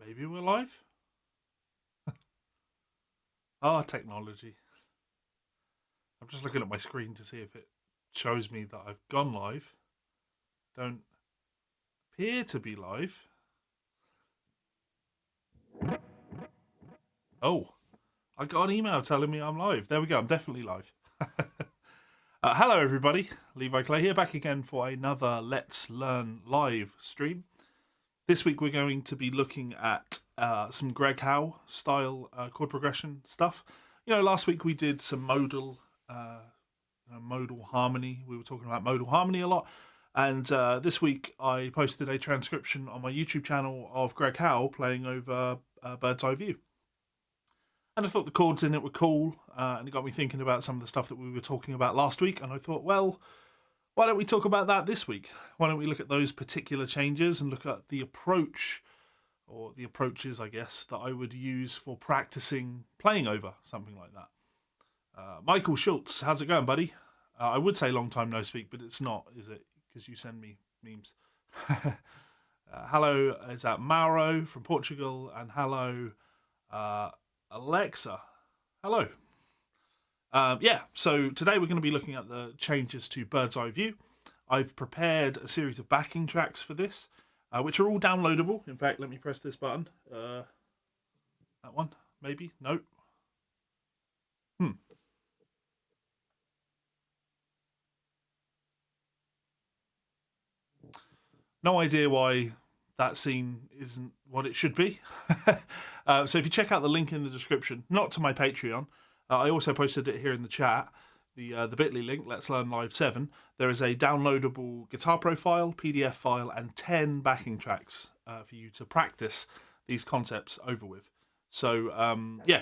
Maybe we're live? Ah, technology. I'm just looking at my screen to see if it shows me that I've gone live. Don't appear to be live. Oh, I got an email telling me I'm live. There we go, I'm definitely live. Hello everybody, Levi Clay here, back again for another Let's Learn live stream. This week we're going to be looking at some Greg Howe style chord progression stuff. You know, last week we did some modal harmony. We were talking about modal harmony a lot. And this week I posted a transcription on my YouTube channel of Greg Howe playing over Bird's Eye View. And I thought the chords in it were cool, and it got me thinking about some of the stuff that we were talking about last week. And I thought, well, why don't we talk about that this week? Why don't we look at those particular changes and look at the approach, or the approaches, I guess, that I would use for practicing playing over something like that. Michael Schultz, how's it going, buddy? I would say long time no speak, but it's not, is it? Because you send me memes. Hello, is that Mauro from Portugal? And hello, Alexa. Hello. So today we're going to be looking at the changes to Bird's Eye View. I've prepared a series of backing tracks for this, which are all downloadable. In fact, let me press this button. That one, maybe? No. No idea why that scene isn't what it should be. So if you check out the link in the description, not to my Patreon, I also posted it here in the chat, the bit.ly link, Let's Learn Live 7. There is a downloadable guitar profile, PDF file, and 10 backing tracks for you to practice these concepts over with. So,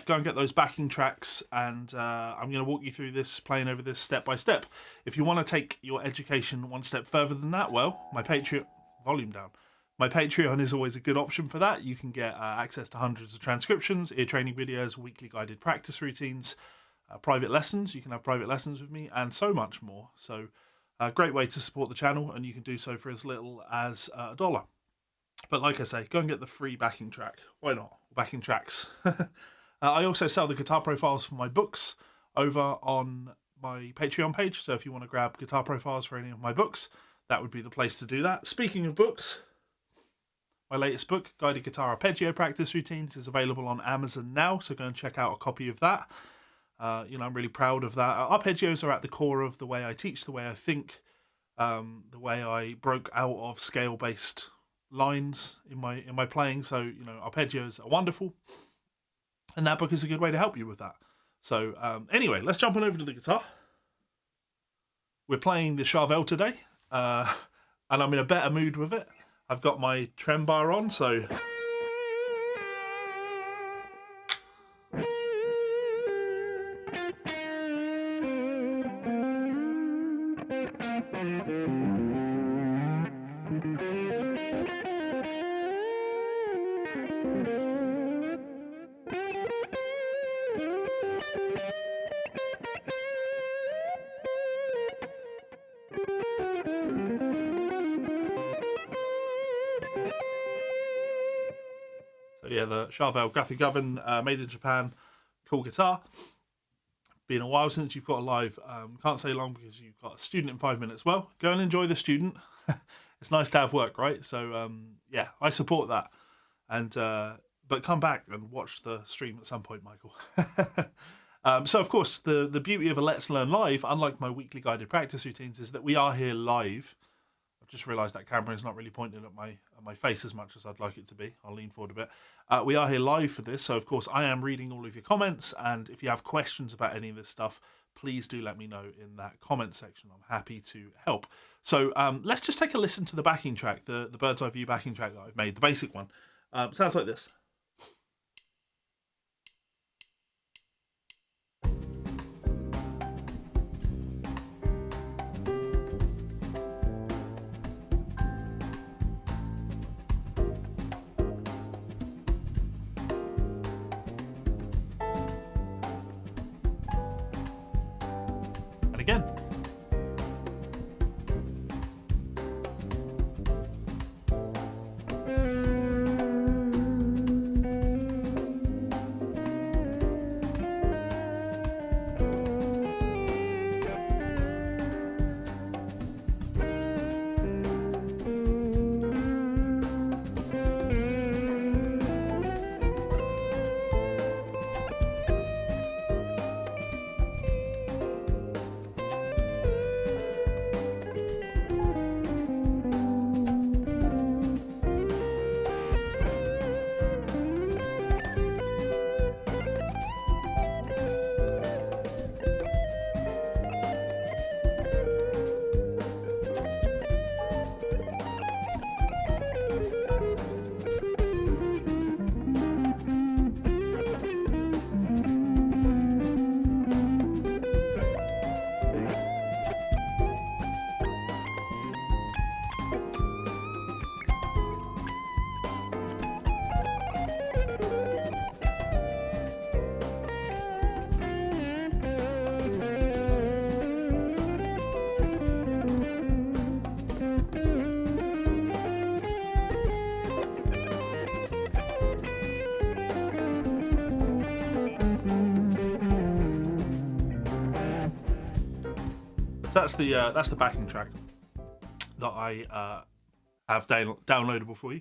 go and get those backing tracks, and I'm going to walk you through this, playing over this step by step. If you want to take your education one step further than that, well, my Patreon... Volume down. My Patreon is always a good option for that. You can get access to hundreds of transcriptions, ear training videos, weekly guided practice routines, private lessons. You can have private lessons with me, and so much more. So, a great way to support the channel, and you can do so for as little as $1. But like I say, go and get the free backing track. Why not? Backing tracks. I also sell the guitar profiles for my books over on my Patreon page. So if you want to grab guitar profiles for any of my books, that would be the place to do that. Speaking of books, my latest book, Guided Guitar Arpeggio Practice Routines, is available on Amazon now, so go and check out a copy of that. I'm really proud of that. Arpeggios are at the core of the way I teach, the way I think, the way I broke out of scale-based lines in my playing. So, arpeggios are wonderful, and that book is a good way to help you with that. So, anyway, let's jump on over to the guitar. We're playing the Howe today. And I'm in a better mood with it. I've got my trem bar on, so... Yeah, the Howe graphic oven, made in Japan, cool guitar. Been a while since you've got a live. Can't say long because you've got a student in 5 minutes. Well, go and enjoy the student. It's nice to have work, right? So, I support that. And but come back and watch the stream at some point, Michael. So, of course, the beauty of a Let's Learn Live, unlike my weekly guided practice routines, is that we are here live. Just realised that camera is not really pointing at my face as much as I'd like it to be. I'll lean forward a bit. We are here live for this, so of course I am reading all of your comments, and if you have questions about any of this stuff, please do let me know in that comment section. I'm happy to help. So let's just take a listen to the backing track, the Bird's Eye View backing track that I've made, the basic one. Sounds like this. Again. that's the backing track that I have downloadable for you.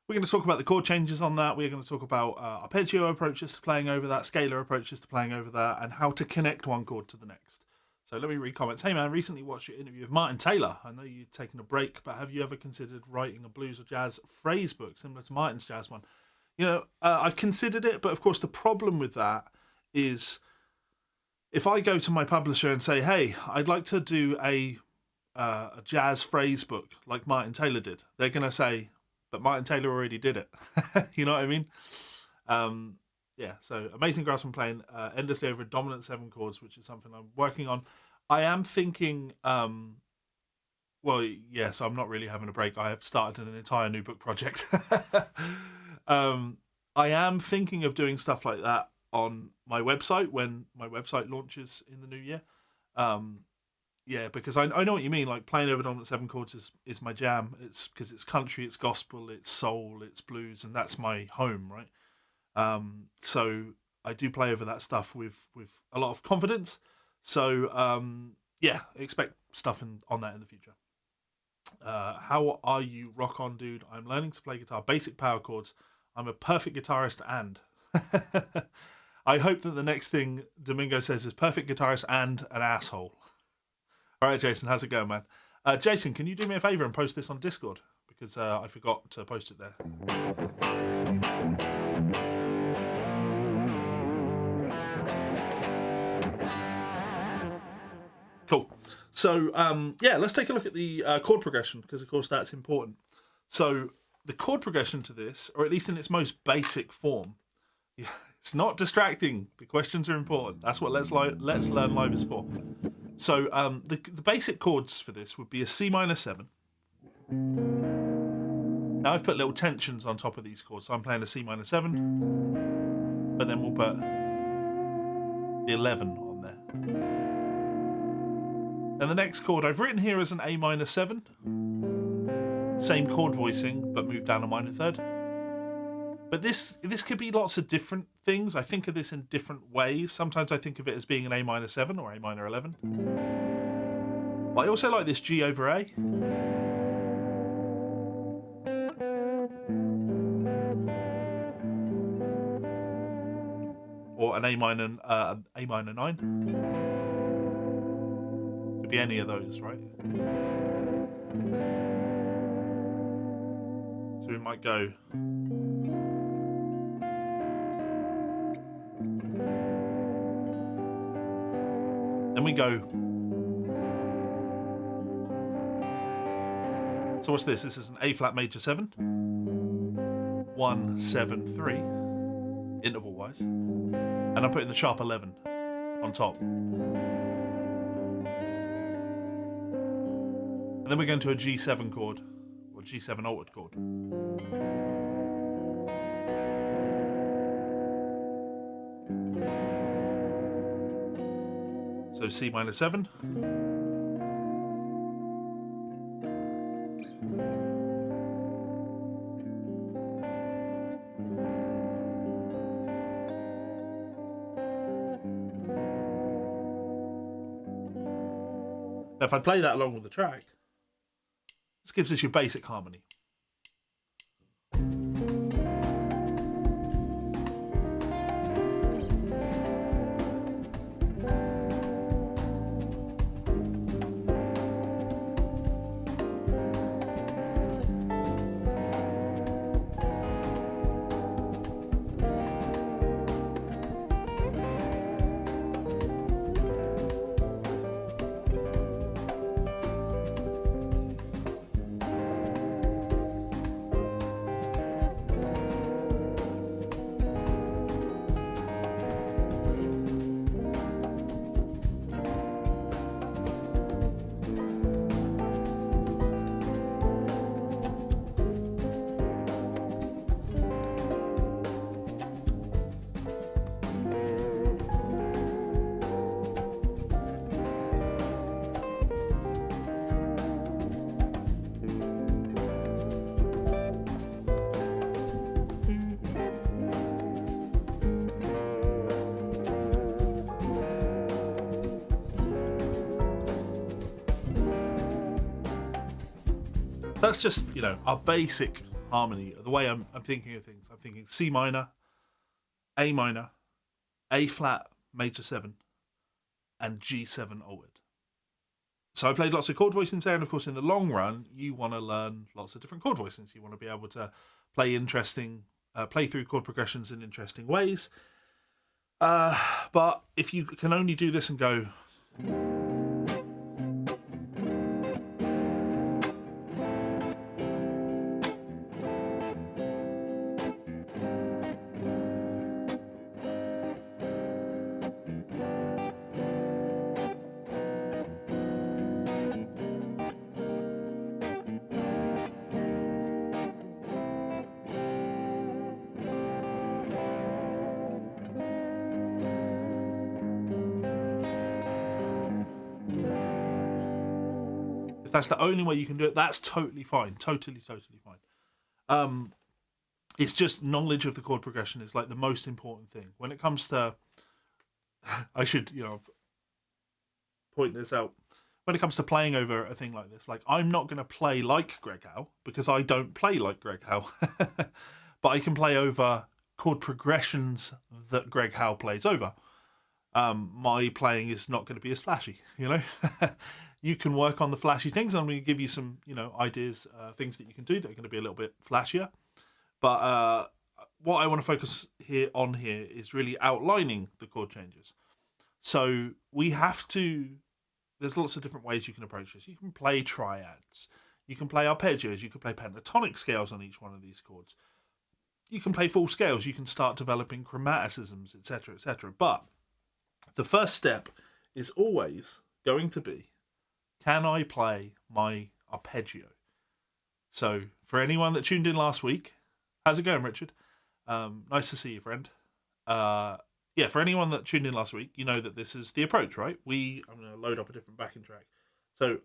We're going to talk about the chord changes on that. We're going to talk about arpeggio approaches to playing over that, scalar approaches to playing over that, and how to connect one chord to the next. So let me read comments. Hey man, recently watched your interview with Martin Taylor. I know you've taken a break, but have you ever considered writing a blues or jazz phrase book similar to Martin's jazz one? You know, I've considered it, but of course the problem with that is if I go to my publisher and say, hey, I'd like to do a jazz phrase book like Martin Taylor did, they're going to say, but Martin Taylor already did it. You know what I mean? Yeah, so Amazing Grass playing endlessly over dominant 7 chords, which is something I'm working on. I am thinking, well, yes, I'm not really having a break. I have started an entire new book project. I am thinking of doing stuff like that on my website when my website launches in the new year. Yeah, because I know what you mean. Like playing over dominant 7 chords is my jam. It's because it's country, it's gospel, it's soul, it's blues, and that's my home, right? So I do play over that stuff with a lot of confidence. So yeah, expect stuff on that in the future. How are you, rock on dude? I'm learning to play guitar, basic power chords. I'm a perfect guitarist and I hope that the next thing Domingo says is perfect guitarist and an asshole. All right, Jason, how's it going, man? Jason, can you do me a favor and post this on Discord? Because I forgot to post it there. Cool. So, yeah, let's take a look at the chord progression, because, of course, that's important. So, the chord progression to this, or at least in its most basic form, it's not distracting. The questions are important. That's what Let's Learn Live is for. So, the basic chords for this would be a C minor 7. Now, I've put little tensions on top of these chords. So I'm playing a C minor 7, but then we'll put the 11 on there. And the next chord I've written here is an A minor 7. Same chord voicing, but moved down a minor 3rd. But this could be lots of different things. I think of this in different ways. Sometimes I think of it as being an A minor 7 or A minor 11. But I also like this G over A. Or an A minor 9. Could be any of those, right? So we might go. Then we go. So what's this? This is an A flat major 7. 1, 7, 3. Interval wise. And I'm putting the sharp 11 on top. And then we're going to a G7 chord, or G7 altered chord. So C minor 7. Now if I play that along with the track, this gives us your basic harmony. that's just, you know, our basic harmony. The way I'm thinking of things. I'm thinking C minor, A flat major 7, and G7 altered. So I played lots of chord voicings there, and of course in the long run you want to learn lots of different chord voicings. You want to be able to play play through chord progressions in interesting ways. But if you can only do this and go... If that's the only way you can do it, that's totally fine. Totally fine. It's just knowledge of the chord progression is like the most important thing. When it comes to... I should, you know, point this out. When it comes to playing over a thing like this, like, I'm not going to play like Greg Howe because I don't play like Greg Howe. But I can play over chord progressions that Greg Howe plays over. My playing is not going to be as flashy, you know. You can work on the flashy things. I'm going to give you some, you know, ideas, things that you can do that are going to be a little bit flashier. But what I want to focus on here is really outlining the chord changes. So we have to... There's lots of different ways you can approach this. You can play triads. You can play arpeggios. You can play pentatonic scales on each one of these chords. You can play full scales. You can start developing chromaticisms, etc., etc. But the first step is always going to be, can I play my arpeggio? So for anyone that tuned in last week, how's it going, Richard? Nice to see you, friend. Yeah, for anyone that tuned in last week, you know that this is the approach, right? I'm going to load up a different backing track. So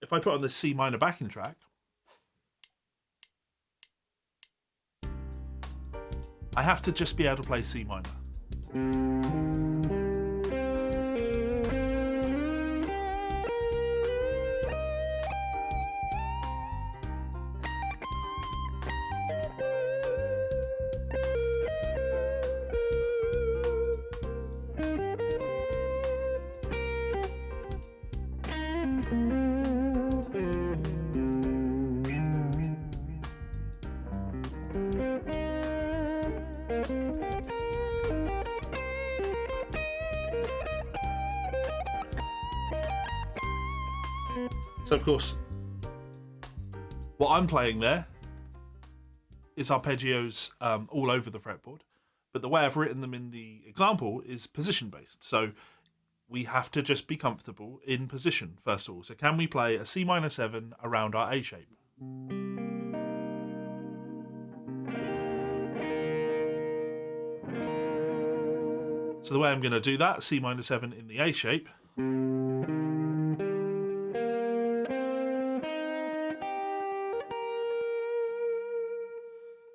if I put on this C minor backing track, I have to just be able to play C minor. So of course, what I'm playing there is arpeggios all over the fretboard, but the way I've written them in the example is position based. So we have to just be comfortable in position first of all. So can we play a C minor 7 around our A shape? So the way I'm going to do that, C minor 7 in the A shape.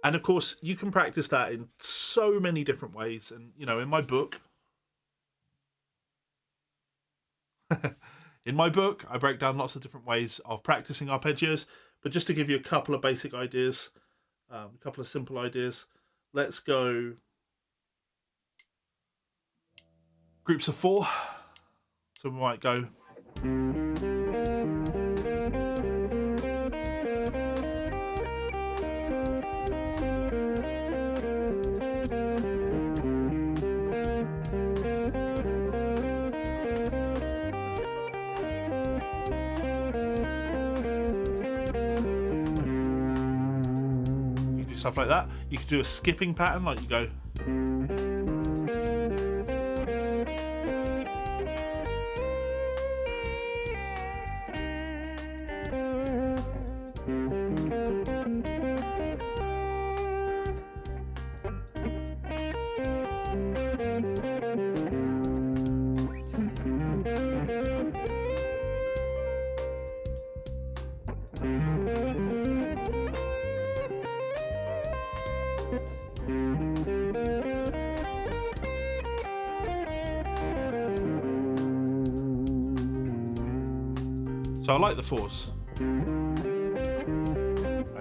And of course, you can practice that in so many different ways. And, you know, in my book, I break down lots of different ways of practicing arpeggios. But just to give you a couple of basic ideas, a couple of simple ideas, let's go groups of 4. So we might go... stuff like that. You could do a skipping pattern, like you go. So I like the 4s.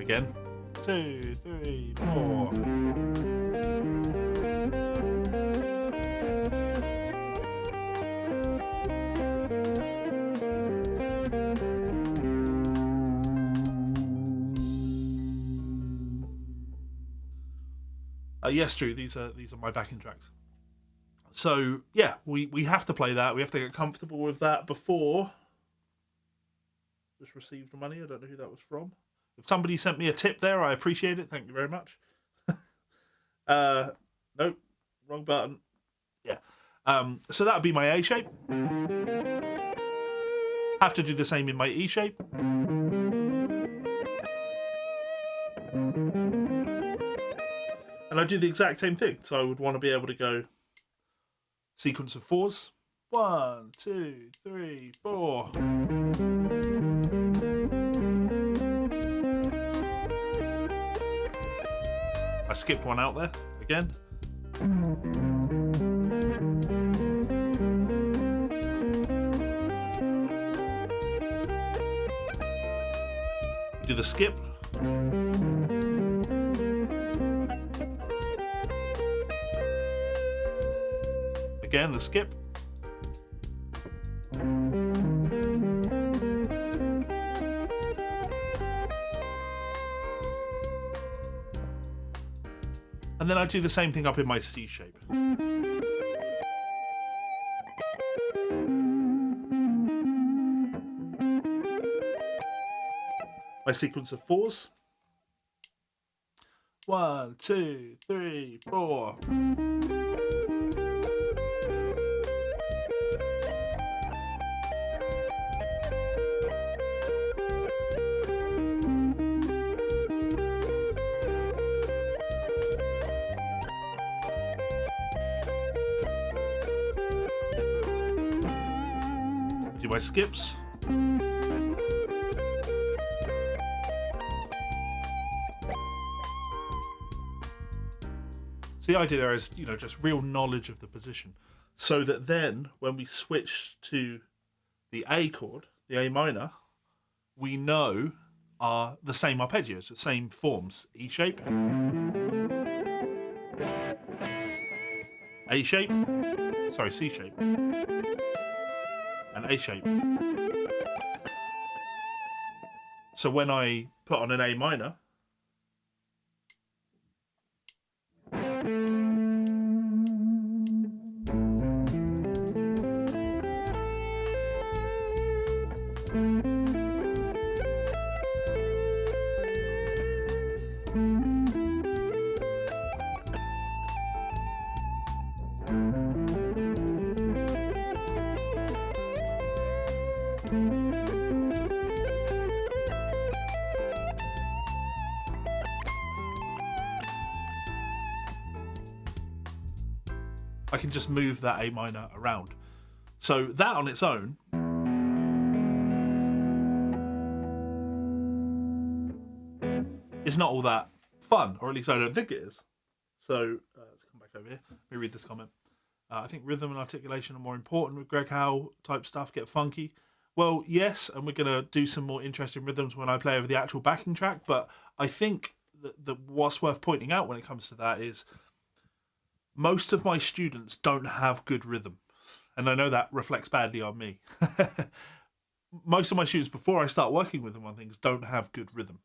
Again. 2, 3, 4. Yes, Drew, these are my backing tracks. So yeah, we have to play that. We have to get comfortable with that before. Just received the money. I don't know who that was from. If somebody sent me a tip there, I appreciate it. Thank you very much. Nope, wrong button. Yeah. So that would be my A shape. Have to do the same in my E shape. And I do the exact same thing. So I would want to be able to go sequence of 4s. 1, 2, 3, 4. I skipped one out there again. Do the skip. Again, the skip. And then I do the same thing up in my C shape. My sequence of 4s. 1, 2, 3, 4. Do my skips. So the idea there is, just real knowledge of the position, so that then when we switch to the A chord, the A minor, we know are the same arpeggios, the same forms. E shape, A shape, C shape, and A shape. So when I put on an A minor, I can just move that A minor around. So that on its own is not all that fun, or at least I don't think it is. So let's come back over here. Let me read this comment. I think rhythm and articulation are more important with Greg Howe type stuff. Get funky. Well, yes, and we're going to do some more interesting rhythms when I play over the actual backing track. But I think that what's worth pointing out when it comes to that is most of my students don't have good rhythm. And I know that reflects badly on me. Most of my students, before I start working with them on things, don't have good rhythm.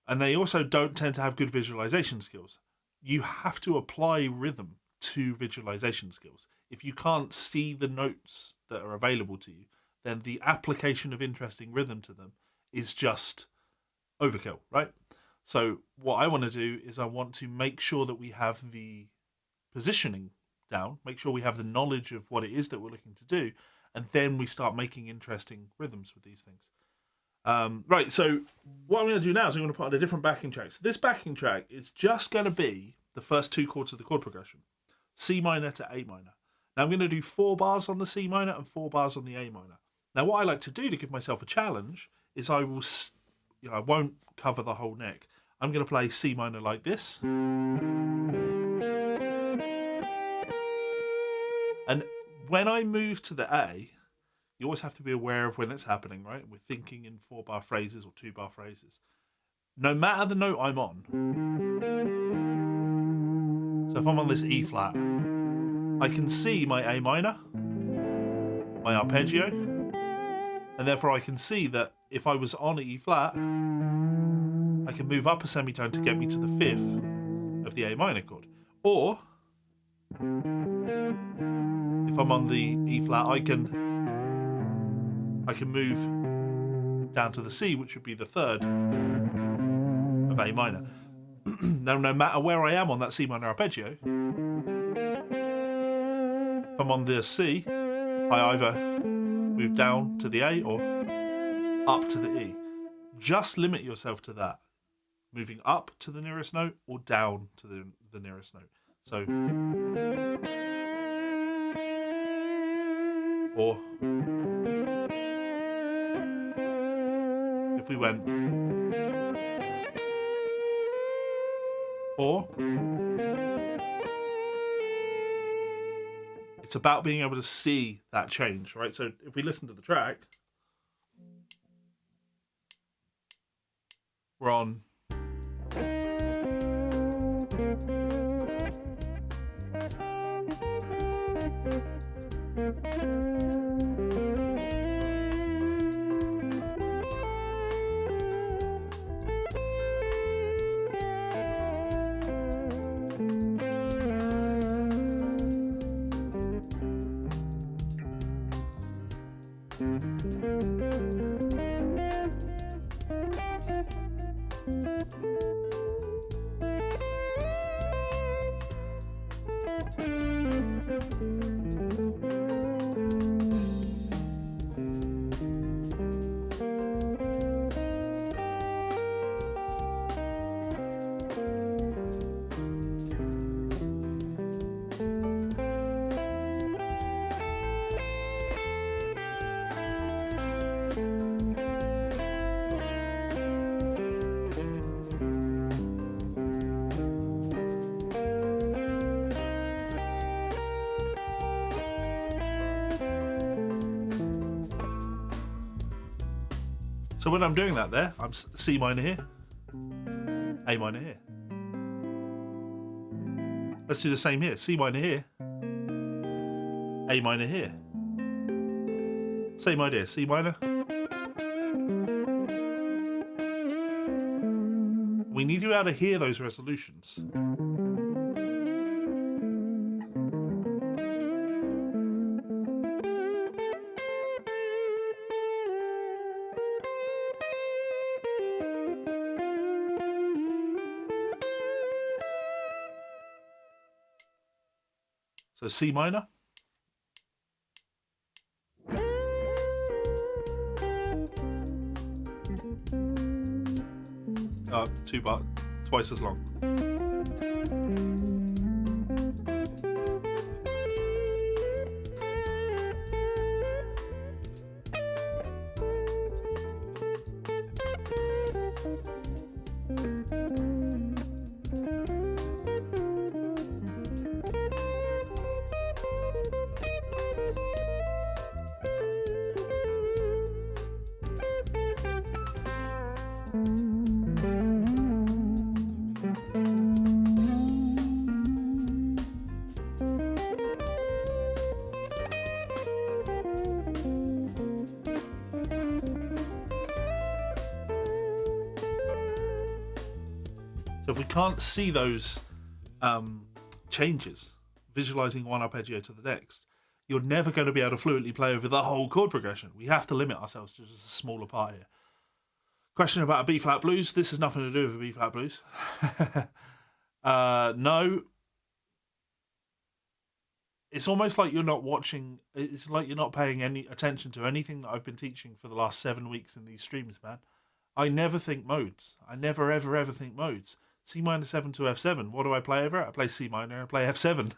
And they also don't tend to have good visualization skills. You have to apply rhythm to visualization skills. If you can't see the notes that are available to you, then the application of interesting rhythm to them is just overkill, right? So what I want to do is I want to make sure that we have the positioning down, make sure we have the knowledge of what it is that we're looking to do, and then we start making interesting rhythms with these things. Right, so what I'm going to do now is I'm going to put on a different backing track. So this backing track is just going to be the first 2 chords of the chord progression, C minor to A minor. Now I'm going to do 4 bars on the C minor and 4 bars on the A minor. Now what I like to do to give myself a challenge is I will, I won't cover the whole neck. I'm going to play C minor like this. And when I move to the A, you always have to be aware of when it's happening, right? We're thinking in 4-bar phrases or 2-bar phrases. no matter the note I'm on. So if I'm on this E flat, I can see my A minor, my arpeggio, and therefore I can see that if I was on E flat, I can move up a semitone to get me to the fifth of the A minor chord. Or if I'm on the E flat, I can move down to the C, which would be the third of A minor. Now, no matter where I am on that C minor arpeggio, if I'm on the C, I either move down to the A or up to the E. Just limit yourself to that. Moving up to the nearest note or down to the nearest note. So, or if we went, or it's about being able to see that change, right? So if we listen to the track, we're on So when I'm doing that there, I'm C minor here, A minor here. Let's do the same here. C minor here, A minor here. Same idea, C minor. We need to be able to hear those resolutions. So C minor. Two bar, twice as long. So if we can't see those changes, visualizing one arpeggio to the next, you're never going to be able to fluently play over the whole chord progression. We have to limit ourselves to just a smaller part here. Question about a B flat blues. This has nothing to do with a B flat blues. No. It's almost like you're not watching. It's like you're not paying any attention to anything that I've been teaching for the last 7 weeks in these streams, man. I never think modes. I never, ever, ever think modes. C minor 7 to F7. What do I play over it? I play C minor. I play F7.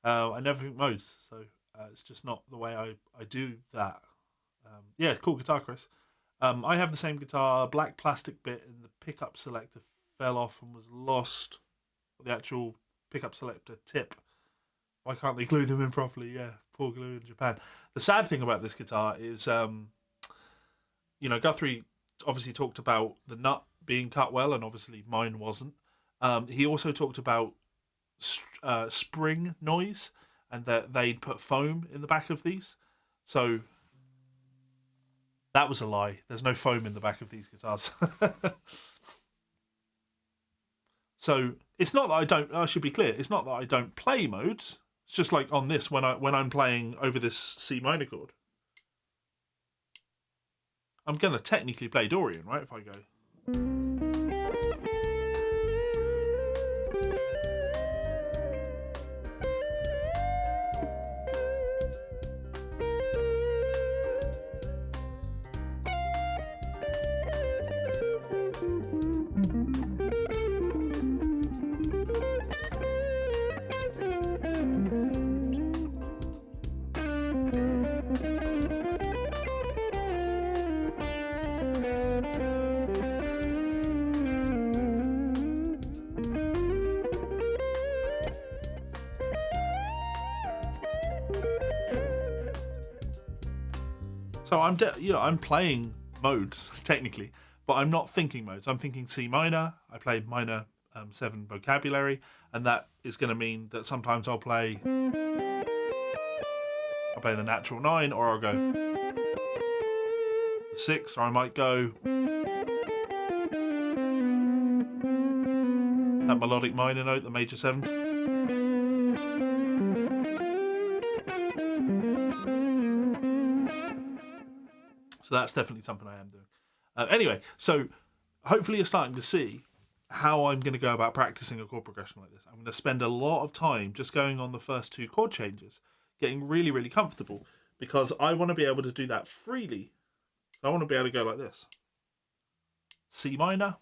I never think modes. So it's just not the way I do that. Yeah, cool guitar, Chris. I have the same guitar. Black plastic bit in the pickup selector fell off and was lost. The actual pickup selector tip. Why can't they glue them in properly? Yeah, poor glue in Japan. The sad thing about this guitar is, Guthrie obviously talked about the nut being cut well, and obviously mine wasn't. He also talked about spring noise, and that they'd put foam in the back of these. So that was a lie. There's no foam in the back of these guitars. So it's not that I don't. I should be clear. It's not that I don't play modes. It's just like on this when I'm playing over this C minor chord. I'm gonna technically play Dorian, right? If I go. So I'm playing modes technically, but I'm not thinking modes. I'm thinking C minor. I play minor 7 vocabulary, and that is going to mean that sometimes I'll play the natural 9, or I'll go the 6, or I might go that melodic minor note, the major 7. So that's definitely something I am doing. Anyway, so hopefully you're starting to see how I'm going to go about practicing a chord progression like this. I'm going to spend a lot of time just going on the first 2 chord changes, getting really, really comfortable, because I want to be able to do that freely. So I want to be able to go like this. C minor.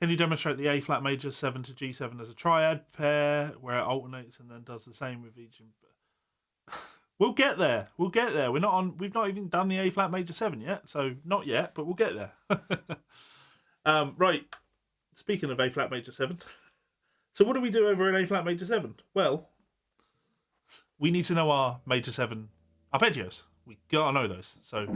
Can you demonstrate the A flat major 7 to G7 as a triad pair where it alternates and then does the same with each? We'll get there. We'll get there. We've not even done the A flat major 7 yet, so not yet, but we'll get there. Right. Speaking of A flat major 7, so what do we do over an A flat major 7? Well, we need to know our major 7 arpeggios. We gotta know those. So.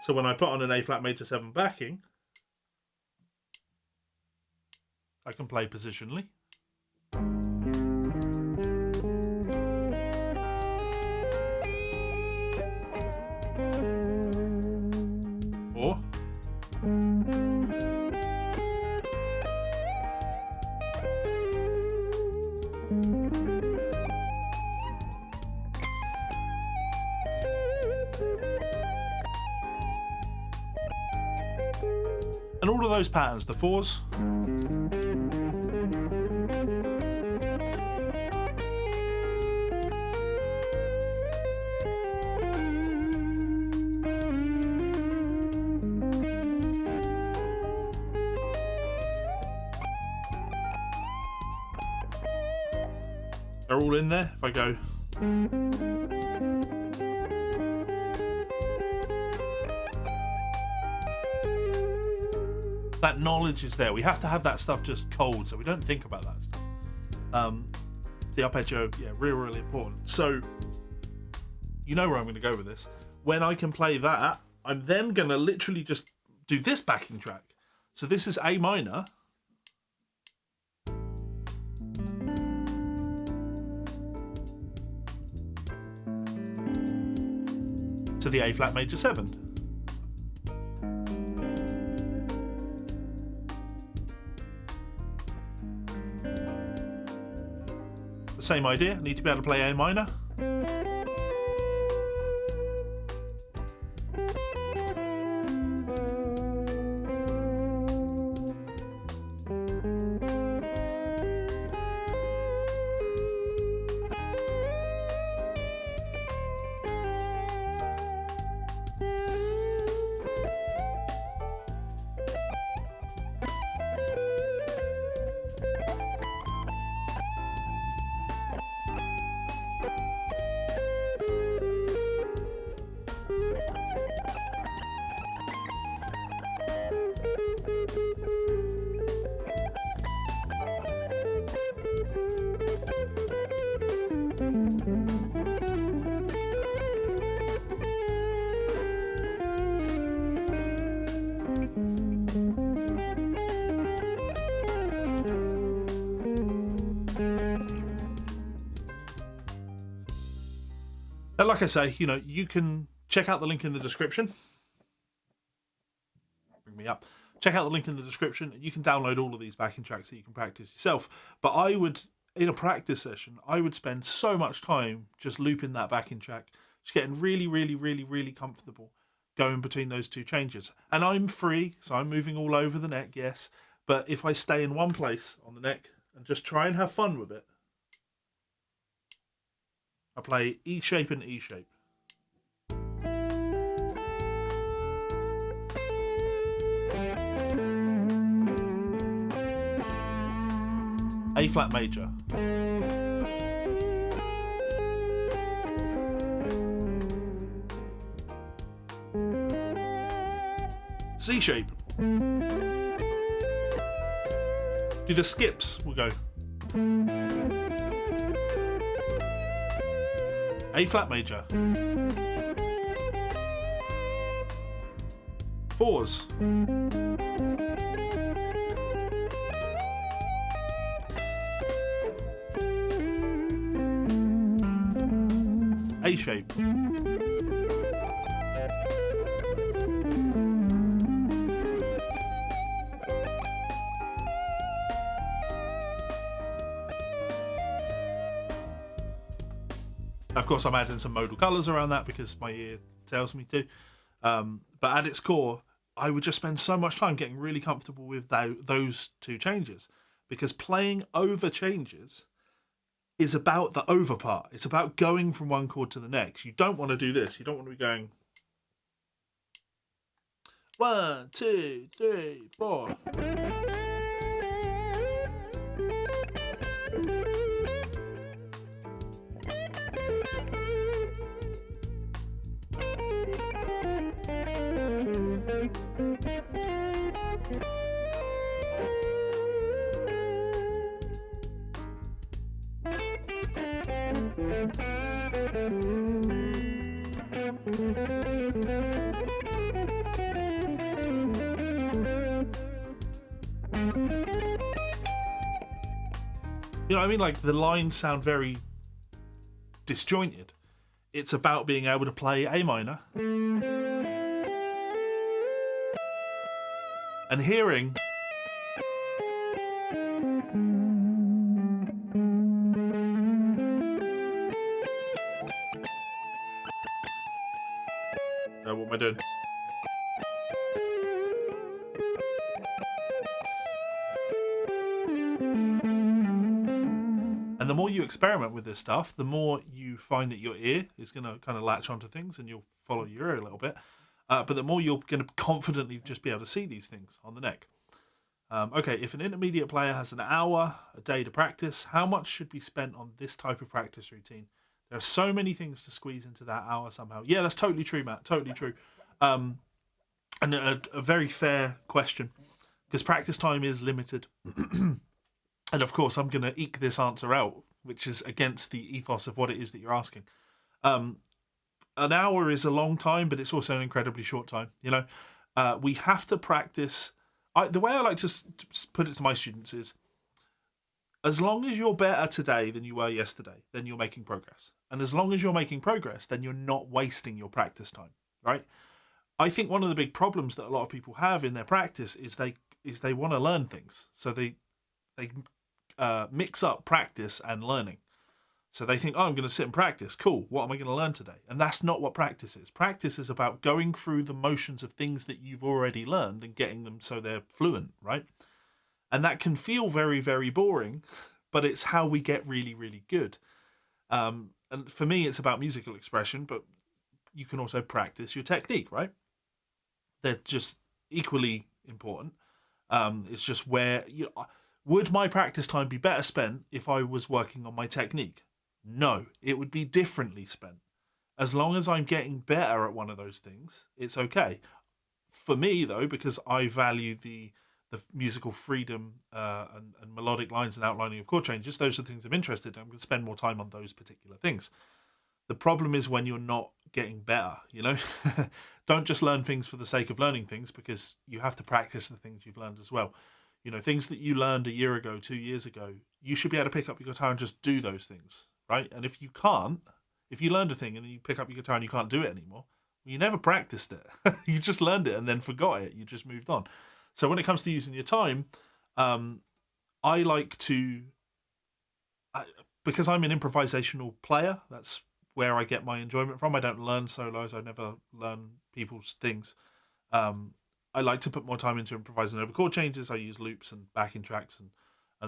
So when I put on an A flat major 7 backing, I can play positionally. Or and all of those patterns, the 4s, They're all in there. If I go... That knowledge is there. We have to have that stuff just cold, so we don't think about that stuff. The arpeggio, yeah, really, really important. So, you know where I'm going to go with this. When I can play that, I'm then going to literally just do this backing track. So this is A minor. To the A flat major 7. Same idea, need to be able to play A minor. And like I say, you know, you can check out the link in the description. Bring me up. Check out the link in the description. You can download all of these backing tracks that you can practice yourself. But I would, in a practice session, I would spend so much time just looping that backing track, just getting really, really, really, really comfortable going between those two changes. And I'm free, so I'm moving all over the neck, yes. But if I stay in one place on the neck and just try and have fun with it, I play E shape and E shape. A flat major. C shape. Do the skips, we'll go. A flat major. Fours. A shape. Of course, I'm adding some modal colours around that because my ear tells me to. But at its core, I would just spend so much time getting really comfortable with those two changes, because playing over changes is about the over part. It's about going from one chord to the next. You don't want to do this. You don't want to be going 1, 2, 3, 4. You know what I mean? Like, the lines sound very disjointed. It's about being able to play A minor and hearing what am I doing? And the more you experiment with this stuff, the more you find that your ear is going to kind of latch onto things and you'll follow your ear a little bit. But the more you're going to confidently just be able to see these things on the neck. Okay, if an intermediate player has an hour a day to practice, how much should be spent on this type of practice routine? There are so many things to squeeze into that hour somehow. Yeah, that's totally true, Matt. Totally true. And a very fair question, because practice time is limited. And of course, I'm going to eke this answer out, which is against the ethos of what it is that you're asking. An hour is a long time, but it's also an incredibly short time. We have to practice. The way I like to put it to my students is, as long as you're better today than you were yesterday, then you're making progress. And as long as you're making progress, then you're not wasting your practice time, right? I think one of the big problems that a lot of people have in their practice is they want to learn things. So they mix up practice and learning. So they think, I'm going to sit and practice. Cool. What am I going to learn today? And that's not what practice is. Practice is about going through the motions of things that you've already learned and getting them so they're fluent, right? And that can feel very, very boring, but it's how we get really, really good. And for me, it's about musical expression, but you can also practice your technique, right? They're just equally important. It's just where, would my practice time be better spent if I was working on my technique? No, it would be differently spent. As long as I'm getting better at one of those things, it's okay. For me, though, because I value the musical freedom and melodic lines and outlining of chord changes, those are the things I'm interested in. I'm going to spend more time on those particular things. The problem is when you're not getting better, Don't just learn things for the sake of learning things, because you have to practice the things you've learned as well. Things that you learned a year ago, 2 years ago, you should be able to pick up your guitar and just do those things, right? And if you can't, if you learned a thing and then you pick up your guitar and you can't do it anymore, well, you never practiced it. You just learned it and then forgot it. You just moved on. So when it comes to using your time, I like to, because I'm an improvisational player, that's where I get my enjoyment from. I don't learn solos. I never learn people's things. I like to put more time into improvising over chord changes. I use loops and backing tracks and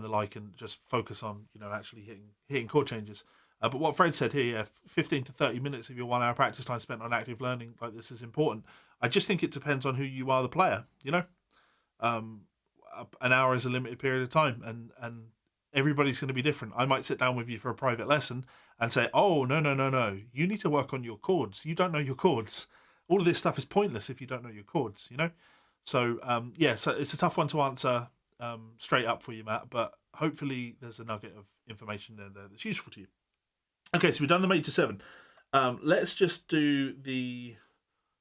the like, and just focus on, actually hitting chord changes. But what Fred said here, 15 to 30 minutes of your 1 hour practice time spent on active learning like this is important. I just think it depends on who you are, the player, an hour is a limited period of time, and everybody's going to be different. I might sit down with you for a private lesson and say, oh, no, you need to work on your chords. You don't know your chords. All of this stuff is pointless if you don't know your chords, So, so it's a tough one to answer straight up for you, Matt, but hopefully there's a nugget of information there that's useful to you. Okay, so we've done the major 7. Let's just do the...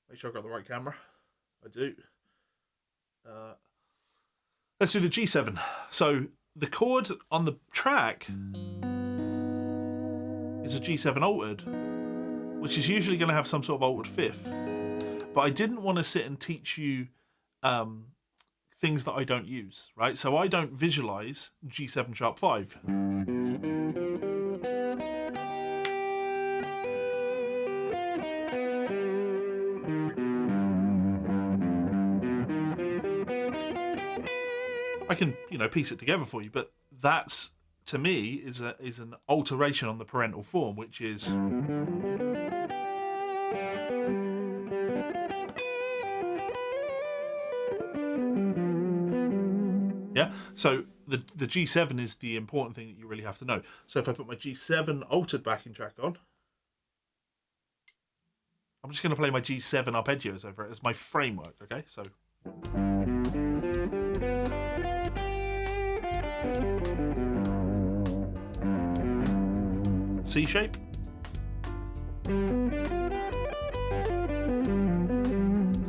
Make sure I've got the right camera. I do. Let's do the G7. So the chord on the track is a G7 altered, which is usually going to have some sort of altered fifth. But I didn't want to sit and teach you things that I don't use, right? So I don't visualize G7 sharp 5. I can, piece it together for you, but that's, to me, is an alteration on the parental form, which is... Yeah, so the G7 is the important thing that you really have to know. So if I put my G7 altered backing track on, I'm just going to play my G7 arpeggios over it as my framework, okay? So... C shape.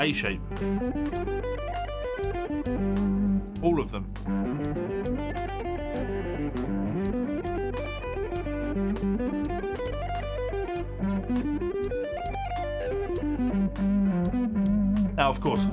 A shape. All of them. Now, of course,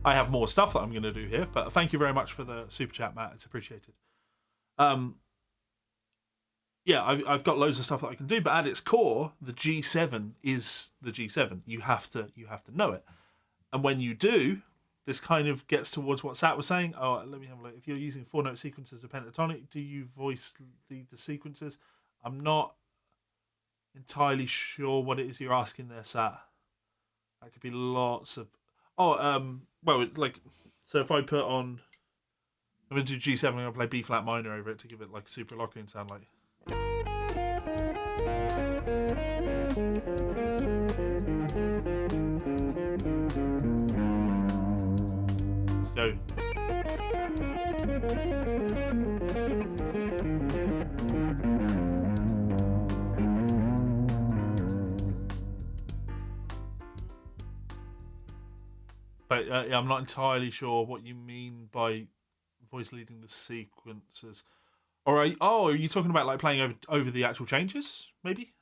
I have more stuff that I'm going to do here, but thank you very much for the super chat, Matt. It's appreciated. yeah, I've got loads of stuff that I can do, but at its core, the G7 is the G7. You have to know it, and when you do, this kind of gets towards what Sat was saying. Oh, let me have a look. If you're using 4-note sequences of pentatonic, do you voice lead the sequences? I'm not entirely sure what it is you're asking there, Sat. That could be lots of. Well, like, so if I put on, I'm going to do G7, I'm going to play B flat minor over it to give it like a super locking sound, like. Let's go. But yeah, I'm not entirely sure what you mean by voice leading the sequences. Or are you talking about like playing over the actual changes, maybe?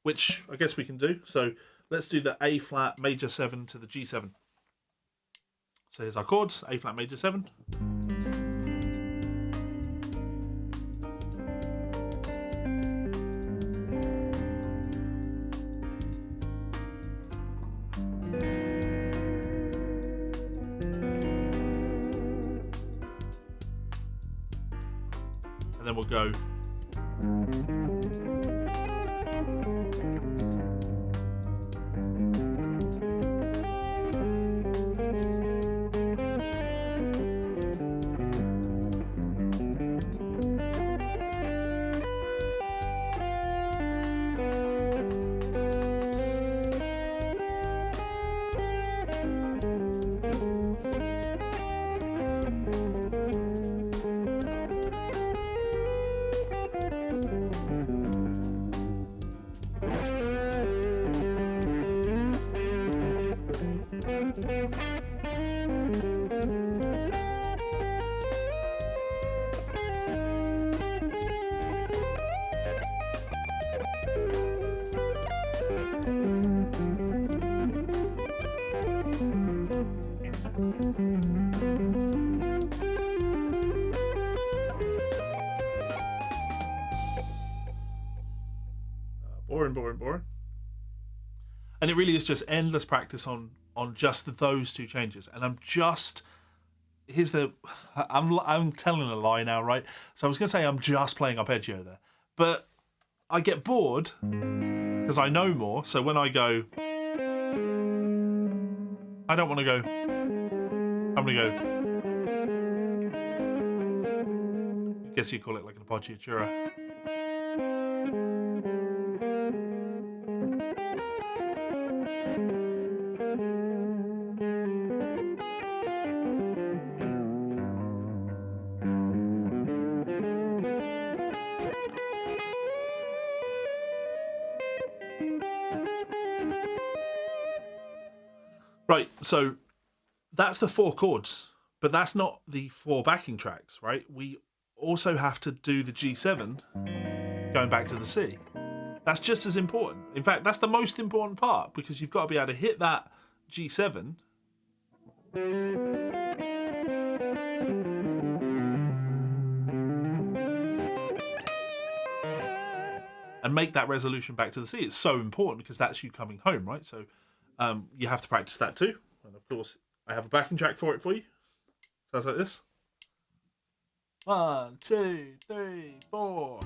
Which I guess we can do. So let's do the A flat major 7 to the G7. So here's our chords: A flat major 7. And then we'll go. Boring. And it really is just endless practice on just those two changes. And I'm telling a lie now, right? So I was going to say I'm just playing arpeggio there. But I get bored because I know more. So when I go, I don't want to go, I'm going to go, I guess you call it like an appoggiatura. Right, so that's the 4 chords, but that's not the 4 backing tracks, right? We also have to do the G7 going back to the C. That's just as important. In fact, that's the most important part because you've got to be able to hit that G7 and make that resolution back to the C. It's so important because that's you coming home, right? So you have to practice that too. And of course, I have a backing track for it for you. Sounds like this. 1, 2, 3, 4.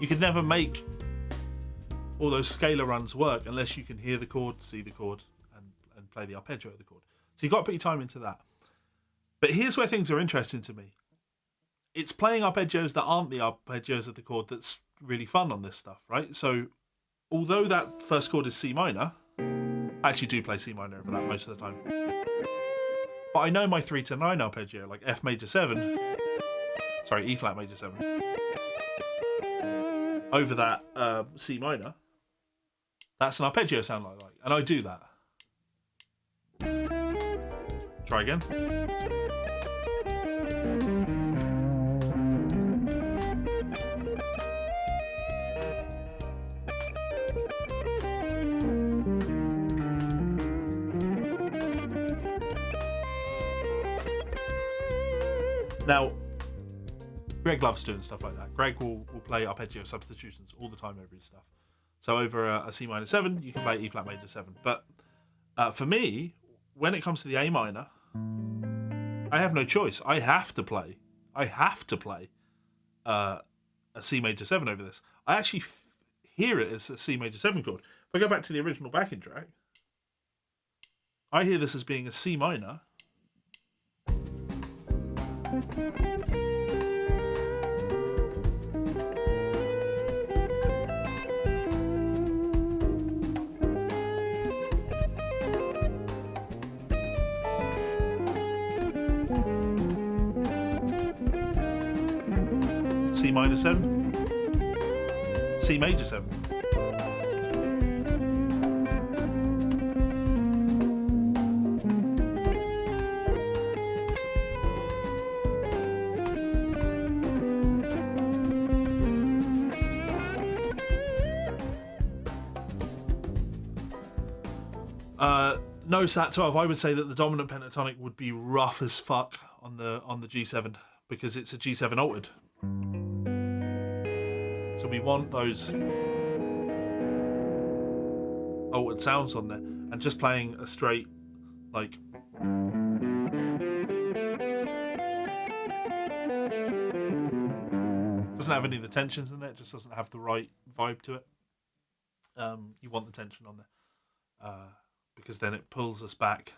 You could never make all those scalar runs work unless you can hear the chord, see the chord, and play the arpeggio of the chord. So you've got to put your time into that. But here's where things are interesting to me. It's playing arpeggios that aren't the arpeggios of the chord that's really fun on this stuff, right? So although that first chord is C minor, I actually do play C minor over that most of the time. But I know my 3 to 9 arpeggio, like F major 7, sorry, E flat major 7, over that C minor, that's an arpeggio sound I like, and I do that. Try again. Now, Greg loves doing stuff like that. Greg will play arpeggio substitutions all the time over his stuff. So over a C minor 7, you can play E flat major 7. But for me, when it comes to the A minor, I have no choice. I have to play a C major 7 over this. I actually hear it as a C major 7 chord. If I go back to the original backing track, I hear this as being a C minor. C minor 7, C major 7. No Sat 12. I would say that the dominant pentatonic would be rough as fuck on the G7 because it's a G7 altered. So we want those altered sounds on there, and just playing a straight like doesn't have any of the tensions in there. It just doesn't have the right vibe to it. You want the tension on there. Because then it pulls us back.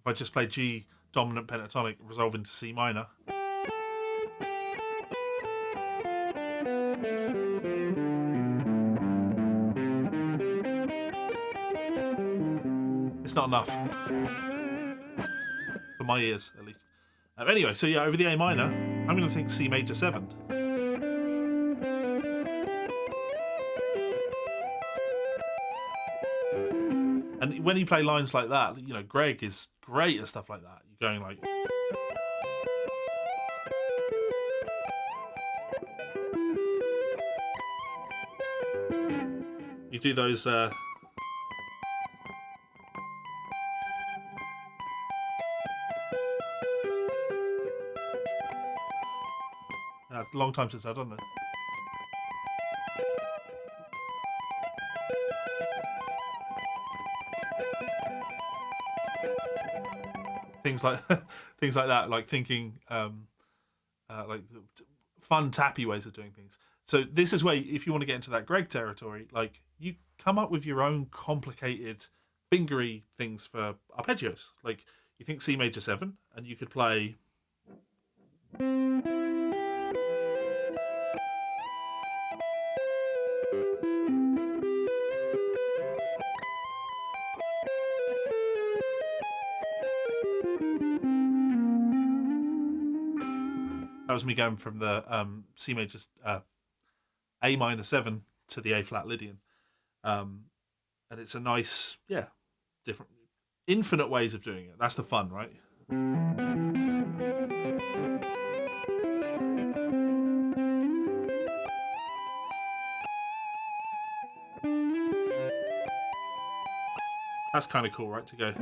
If I just play G dominant pentatonic resolving to C minor, it's not enough for my ears, at least. Anyway, so yeah, over the A minor, I'm going to think C major 7. And when you play lines like that, you know, Greg is great at stuff like that. You're going like... You do those... long time since I've done that. Things like that, like thinking, like fun tappy ways of doing things. So this is where, if you want to get into that Greg territory, like you come up with your own complicated fingery things for arpeggios. Like you think C major 7, and you could play. That was me going from the C major, A minor 7 to the A flat Lydian, and it's a nice, different, infinite ways of doing it. That's the fun, right? That's kind of cool, right? To go.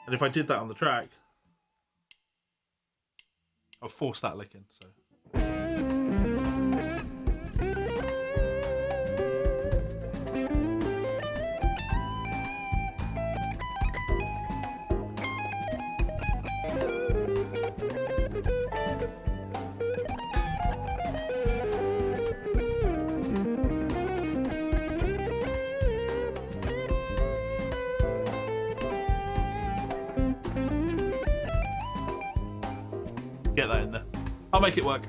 And if I did that on the track, I'll force that lick in. So. Get that in there. I'll make it work.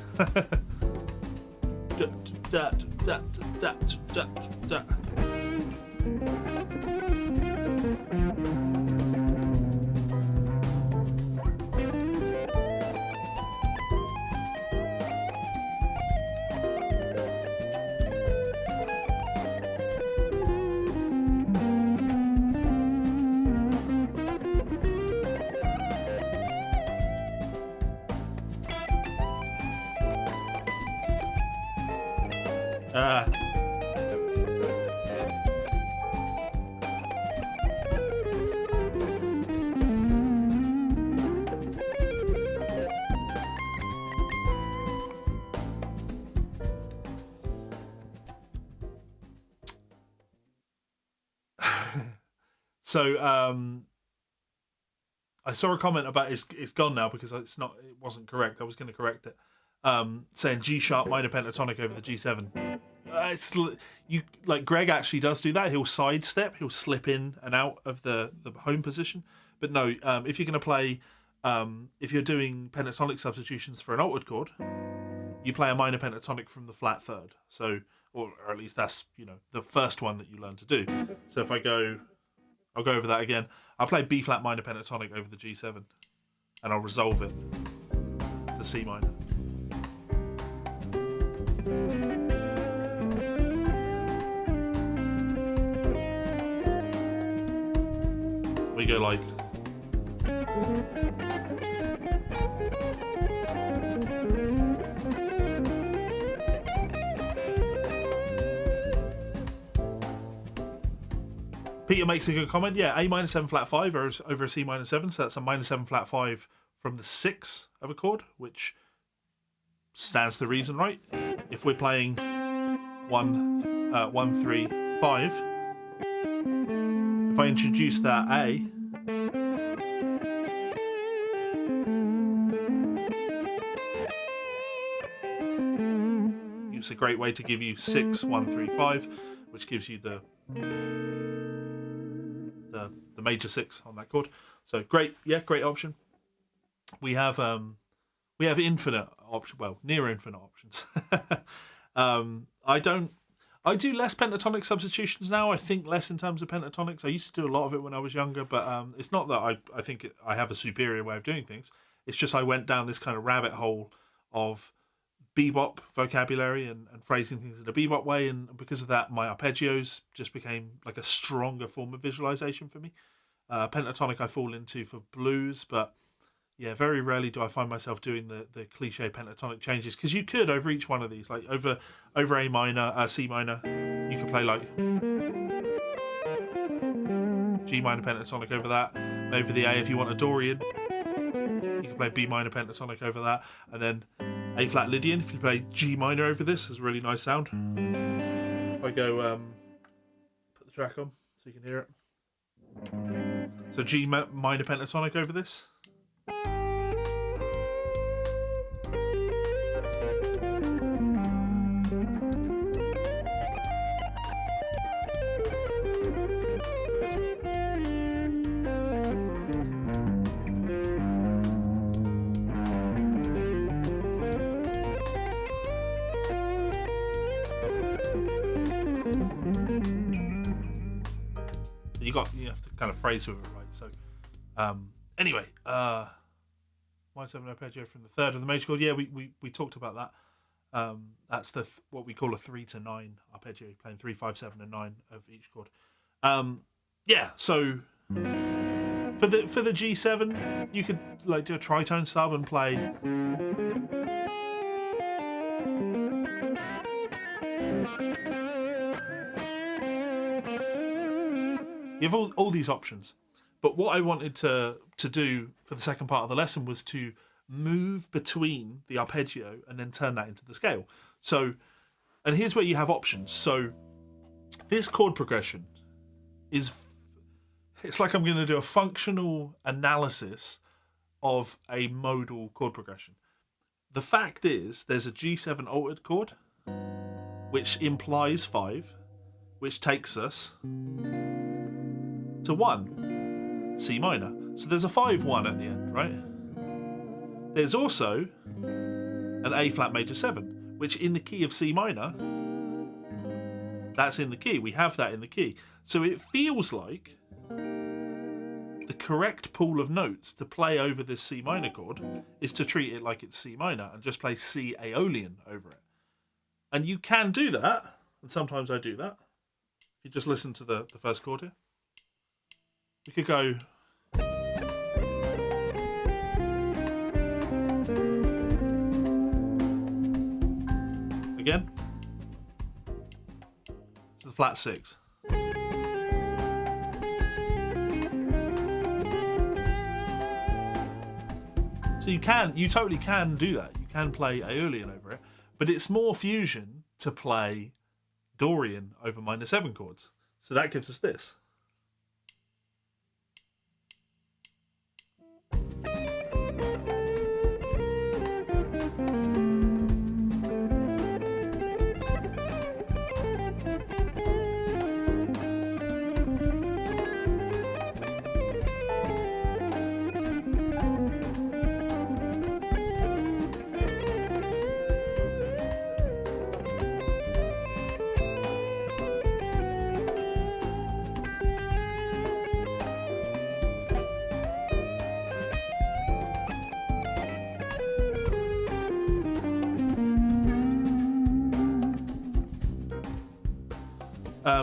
So I saw a comment about it's gone now because it wasn't correct. I was going to correct it, saying G sharp minor pentatonic over the G7. It's you like Greg actually does do that. He'll sidestep. He'll slip in and out of the home position. But no, if you're going to play, if you're doing pentatonic substitutions for an altered chord, you play a minor pentatonic from the flat third. So, or at least that's the first one that you learn to do. So if I'll go over that again. I'll play B flat minor pentatonic over the G7, and I'll resolve it to C minor. We go like. Peter makes a good comment. Yeah, A minor 7 flat 5 over a C minor 7. So that's a minor 7 flat 5 from the 6 of a chord, which stands to reason, right? If we're playing 1, 3, 5, if I introduce that A, it's a great way to give you 6, 1, 3, 5, which gives you the major 6 on that chord. So great, yeah, great option. We have infinite option, well, near infinite options. I do less pentatonic substitutions now. I think less in terms of pentatonics. I used to do a lot of it when I was younger, but it's not that I think I have a superior way of doing things. It's just I went down this kind of rabbit hole of bebop vocabulary and phrasing things in a bebop way, and because of that my arpeggios just became like a stronger form of visualization for me. Pentatonic I fall into for blues, but yeah, very rarely do I find myself doing the cliche pentatonic changes, because you could over each one of these, like over A minor, C minor, you could play like G minor pentatonic over that, over the A if you want a Dorian, you can play B minor pentatonic over that, and then A flat Lydian if you play G minor over this. Is a really nice sound. If I go put the track on so you can hear it. So G minor pentatonic over this. You have to kind of phrase with it, right? So anyway, minor 7 arpeggio from the third of the major chord. Yeah, we talked about that. That's what we call a 3 to 9 arpeggio, playing 3, 5, 7, and 9 of each chord. Yeah, so for the G7, you could like do a tritone sub and play. You have all these options, but what I wanted to do for the second part of the lesson was to move between the arpeggio and then turn that into the scale. So, and here's where you have options. So this chord progression it's like I'm going to do a functional analysis of a modal chord progression. The fact is there's a G7 altered chord, which implies 5, which takes us to 1, C minor. So there's a 5-1 at the end, right? There's also an A flat major 7, which in the key of C minor, that's in the key. We have that in the key. So it feels like the correct pool of notes to play over this C minor chord is to treat it like it's C minor and just play C Aeolian over it. And you can do that, and sometimes I do that. If you just listen to the first chord here. We could go... Again. To the flat 6. So you totally can do that. You can play Aeolian over it, but it's more fusion to play Dorian over minor 7 chords. So that gives us this.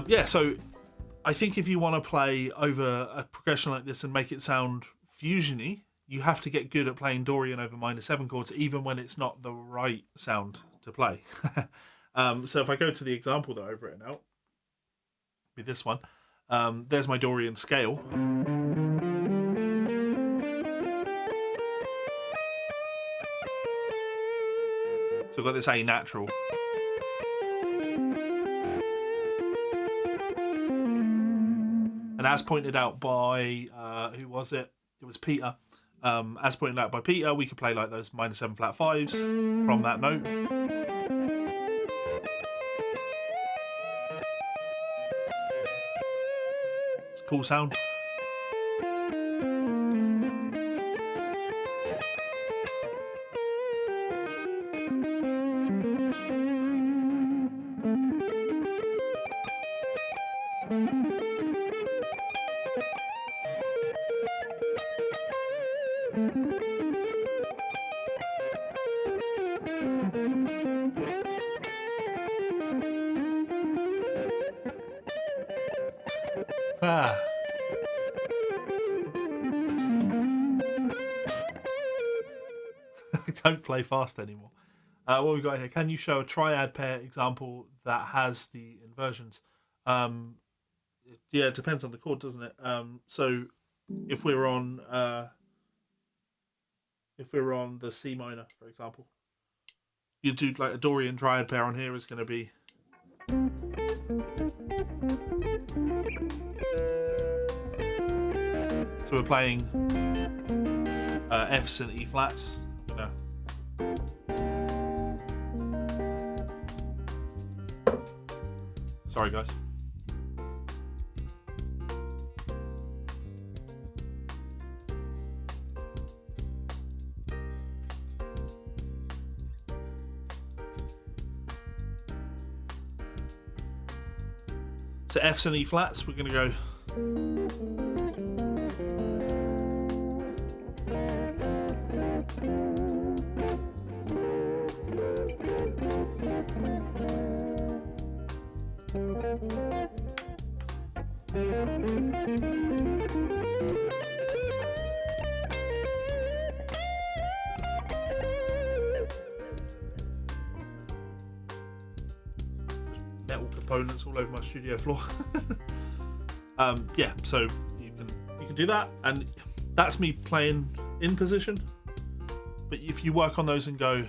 Yeah, so I think if you want to play over a progression like this and make it sound fusiony, you have to get good at playing Dorian over minor 7 chords, even when it's not the right sound to play. So if I go to the example that I've written out, with this one, there's my Dorian scale. So I've got this A natural. And as pointed out by, who was it? It was Peter. As pointed out by Peter, we could play like those minor 7 flat 5s from that note. It's a cool sound. Ah. Don't play fast anymore. What have we got here? Can you show a triad pair example that has the inversions? Yeah, it depends on the chord, doesn't it? So if we're on the C minor, for example, you do like a Dorian triad pair on here is going to be. So we're playing Fs and E flats. Sorry, guys. So Fs and E flats, we're going to go. Metal components all over my studio floor. Yeah, so you can do that, and that's me playing in position. But if you work on those and go.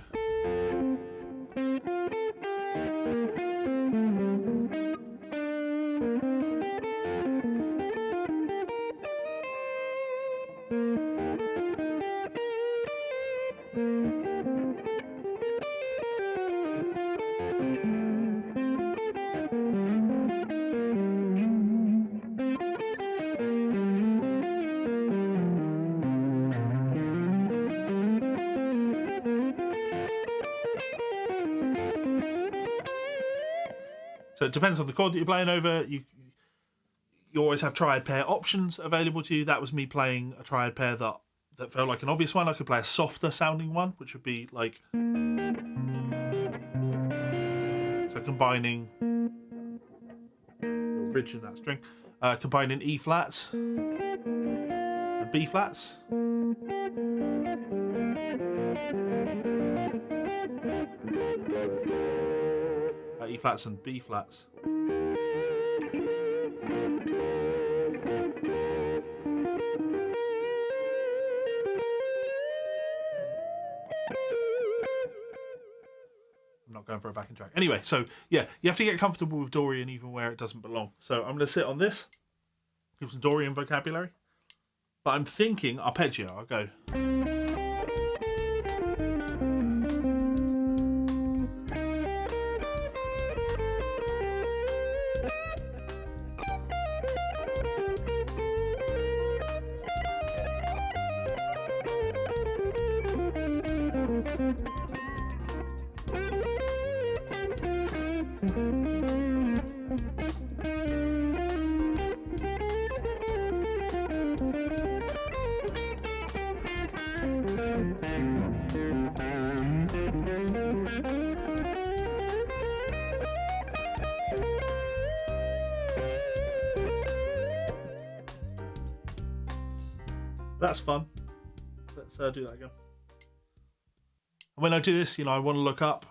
So it depends on the chord that you're playing over. You always have triad pair options available to you. That was me playing a triad pair that felt like an obvious one. I could play a softer sounding one, which would be like, so combining the bridge in that string, combining E flats and B flats. E flats and B flats. I'm not going for a backing track. Anyway, so yeah, you have to get comfortable with Dorian even where it doesn't belong. So I'm going to sit on this, give some Dorian vocabulary. But I'm thinking arpeggio. I'll go. That's fun. Let's do that again. And when I do this, I want to look up.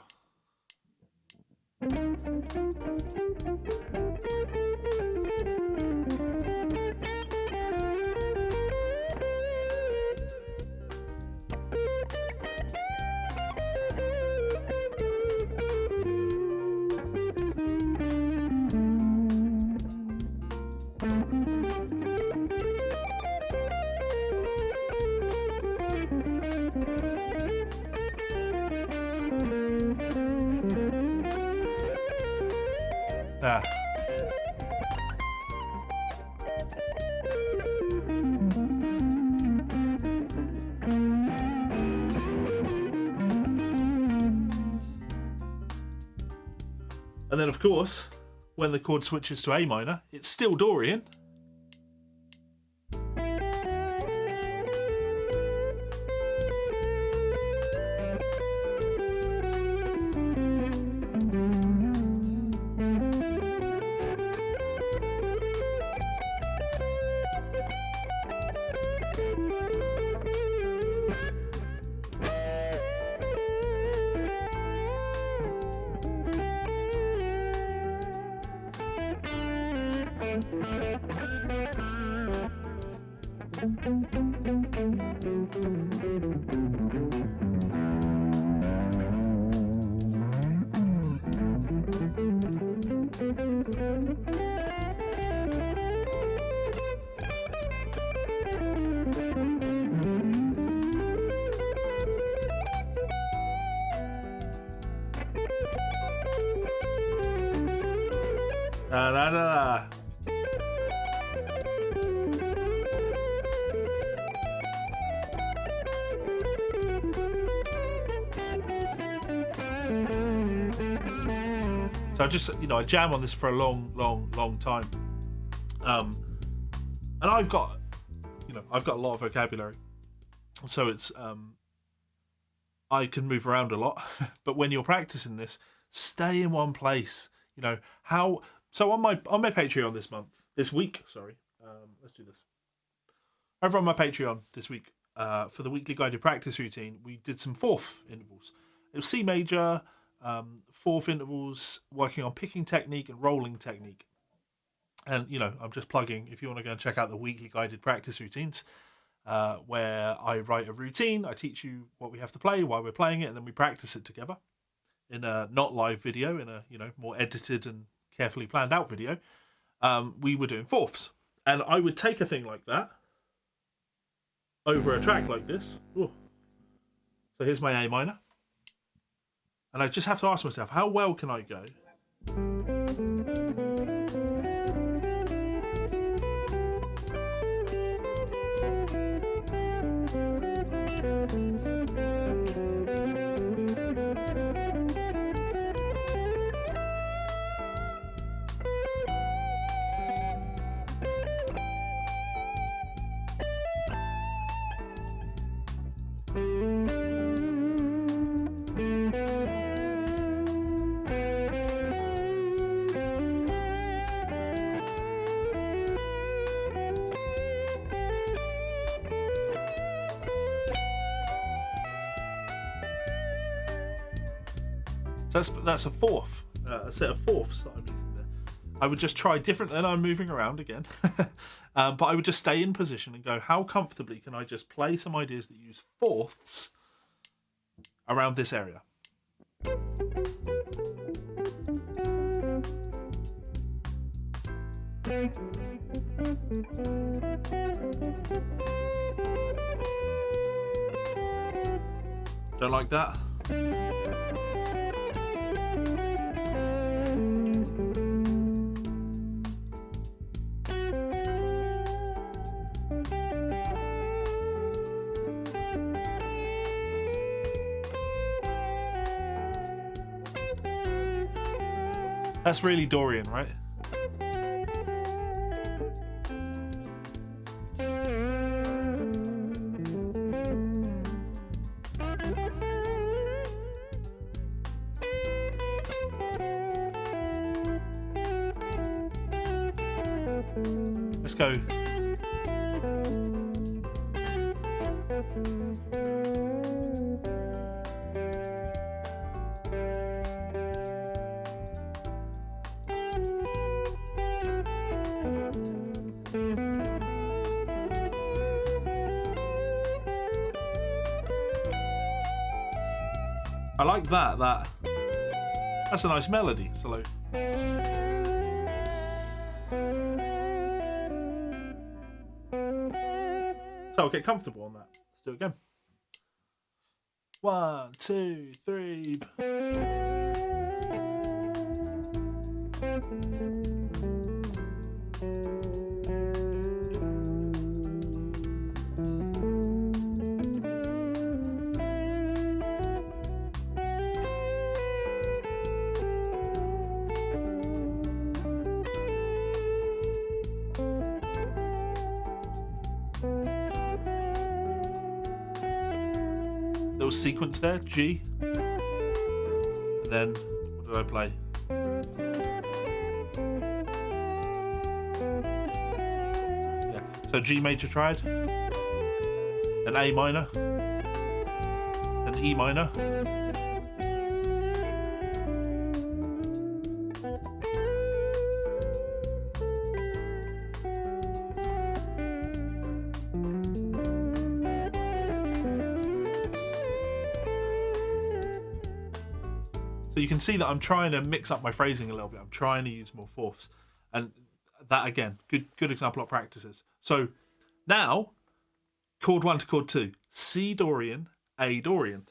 Ah. And then, of course, when the chord switches to A minor, it's still Dorian. Da, da, da. So I just, I jam on this for a long time. And I've got a lot of vocabulary. So it's, I can move around a lot. But when you're practicing this, stay in one place. So on my Patreon this week, let's do this. Over on my Patreon this week, for the weekly guided practice routine, we did some fourth intervals. It was C major, fourth intervals, working on picking technique and rolling technique. And, I'm just plugging, if you want to go and check out the weekly guided practice routines, where I write a routine, I teach you what we have to play, why we're playing it, and then we practice it together in a not live video, in a, more edited and carefully planned out video. We were doing fourths. And I would take a thing like that over a track like this. Ooh. So here's my A minor. And I just have to ask myself, how well can I go? So that's a fourth, a set of fourths that I'm using there. I would just try different, and I'm moving around again. But I would just stay in position and go, how comfortably can I just play some ideas that use fourths around this area? Don't like that? That's really Dorian, right? Let's go. I like that. That's a nice melody. Slow. So I'll get comfortable on that. Let's do it again. 1, 2, 3. Little sequence there, G. And then, what did I play? Yeah, so G major triad, an A minor, an E minor, so you can see that I'm trying to mix up my phrasing a little bit. I'm trying to use more fourths. And that, again, good example of practices. So now, chord 1 to chord 2. C Dorian, A Dorian.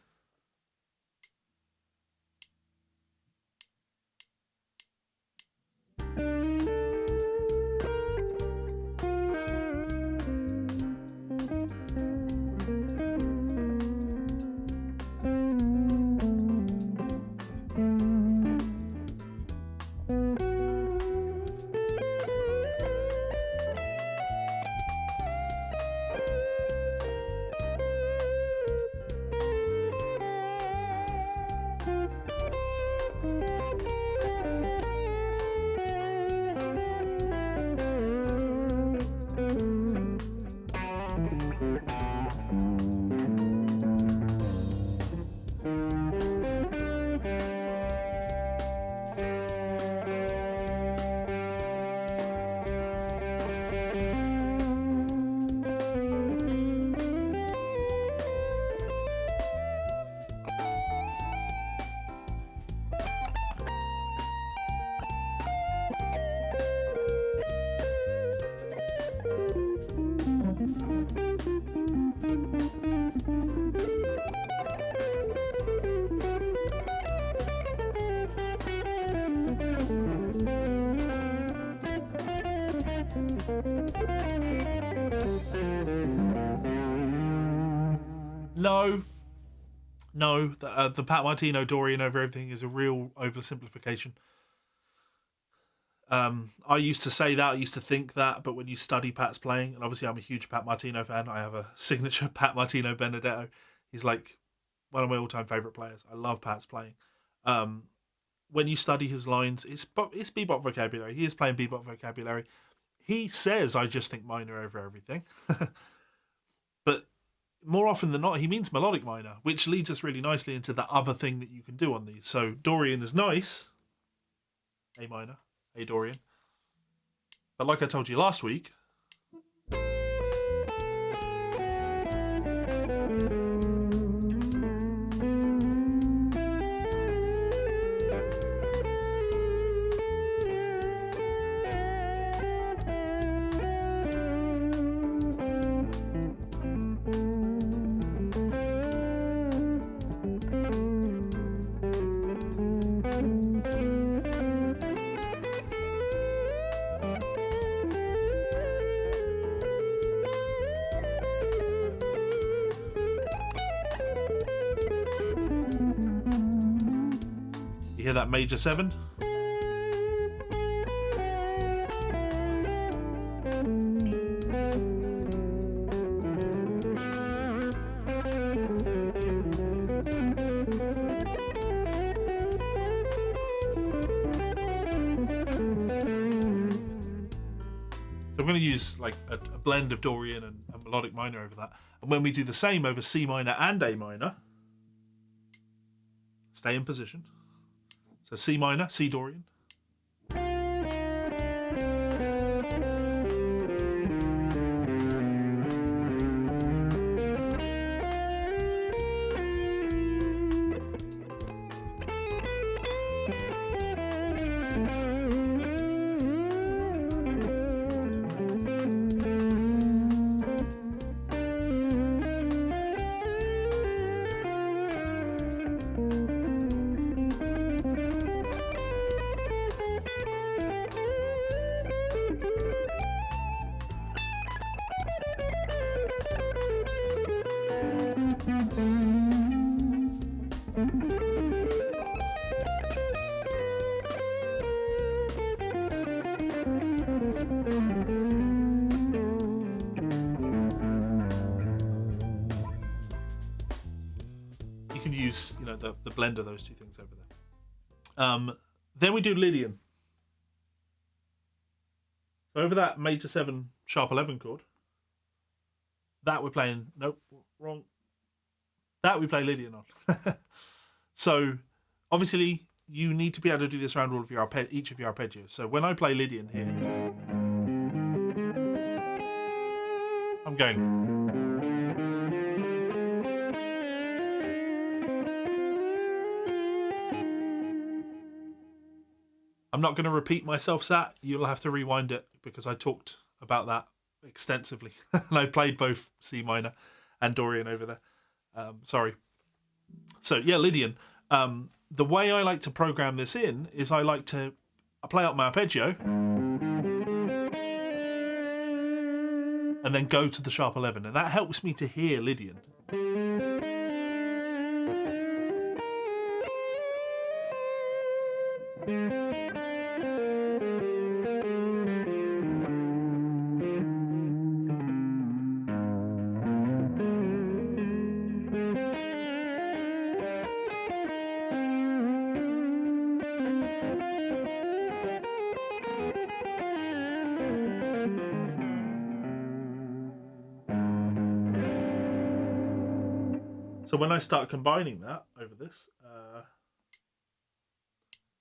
No, the Pat Martino Dorian over everything is a real oversimplification. I used to say that, I used to think that, but when you study Pat's playing, and obviously I'm a huge Pat Martino fan, I have a signature Pat Martino Benedetto. He's like one of my all-time favourite players. I love Pat's playing. When you study his lines, it's bebop vocabulary. He is playing bebop vocabulary. He says, I just think minor over everything. But more often than not, he means melodic minor, which leads us really nicely into that other thing that you can do on these. So Dorian is nice, A minor, A Dorian. But like I told you last week, you hear that major 7? So I'm going to use like a blend of Dorian and melodic minor over that. And when we do the same over C minor and A minor, stay in position. So C minor, C Dorian. You can use, the blend of those two things over there. Then we do Lydian. So over that major 7 sharp 11 chord, that we're playing. Nope, wrong. That we play Lydian on. So obviously you need to be able to do this around all of your each of your arpeggios. So when I play Lydian here, I'm going. I'm not going to repeat myself, Sat. You'll have to rewind it because I talked about that extensively. And I played both C minor and Dorian over there. Sorry. So, yeah, Lydian. The way I like to program this in is I play up my arpeggio and then go to the sharp 11. And that helps me to hear Lydian. So when I start combining that over this,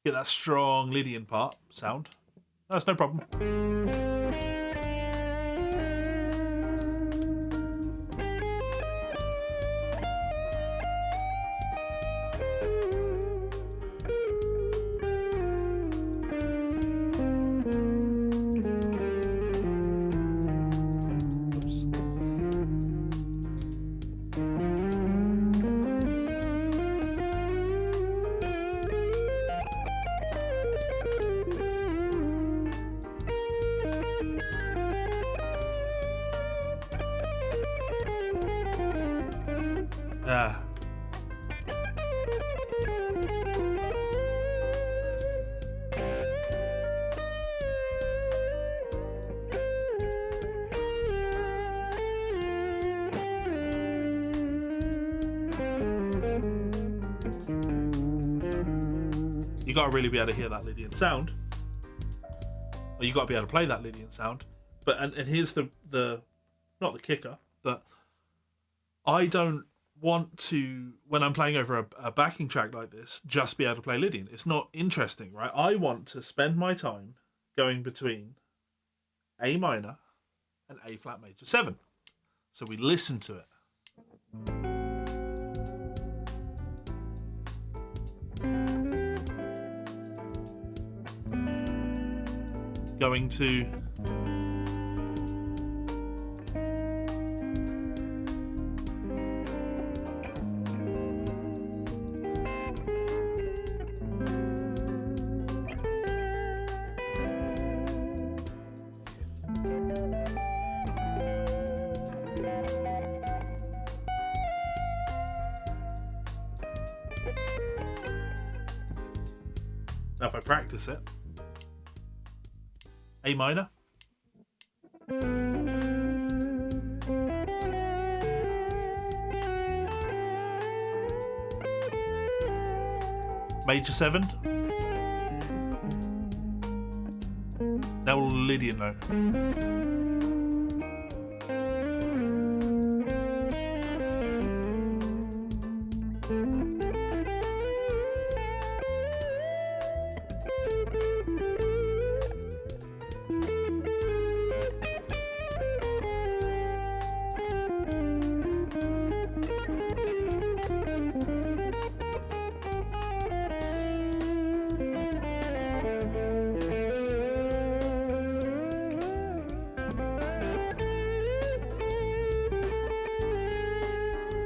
get that strong Lydian part sound. That's no problem. You got to really be able to hear that Lydian sound, or you got to be able to play that Lydian sound. But and here's the not the kicker, but I don't want to, when I'm playing over a backing track like this, just be able to play Lydian. It's not interesting, right? I want to spend my time going between A minor and A flat major 7. So we listen to it. Going to now if I practice it, A minor, major 7, now Lydian note.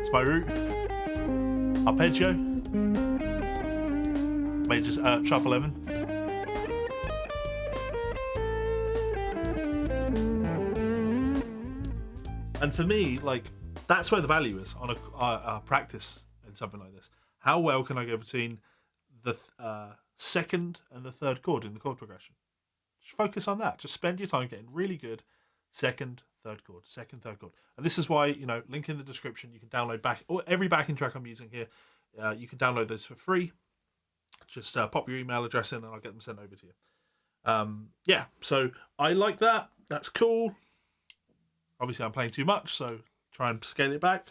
It's my root. Arpeggio. Major sharp 11. And for me, like, that's where the value is on a practice in something like this. How well can I go between the second and the third chord in the chord progression? Just focus on that. Just spend your time getting really good second, third chord, second, third chord. And this is why, you know, link in the description. You can download every backing track I'm using here. You can download those for free. Just pop your email address in and I'll get them sent over to you. Yeah, so I like that. That's cool. Obviously, I'm playing too much, so try and scale it back.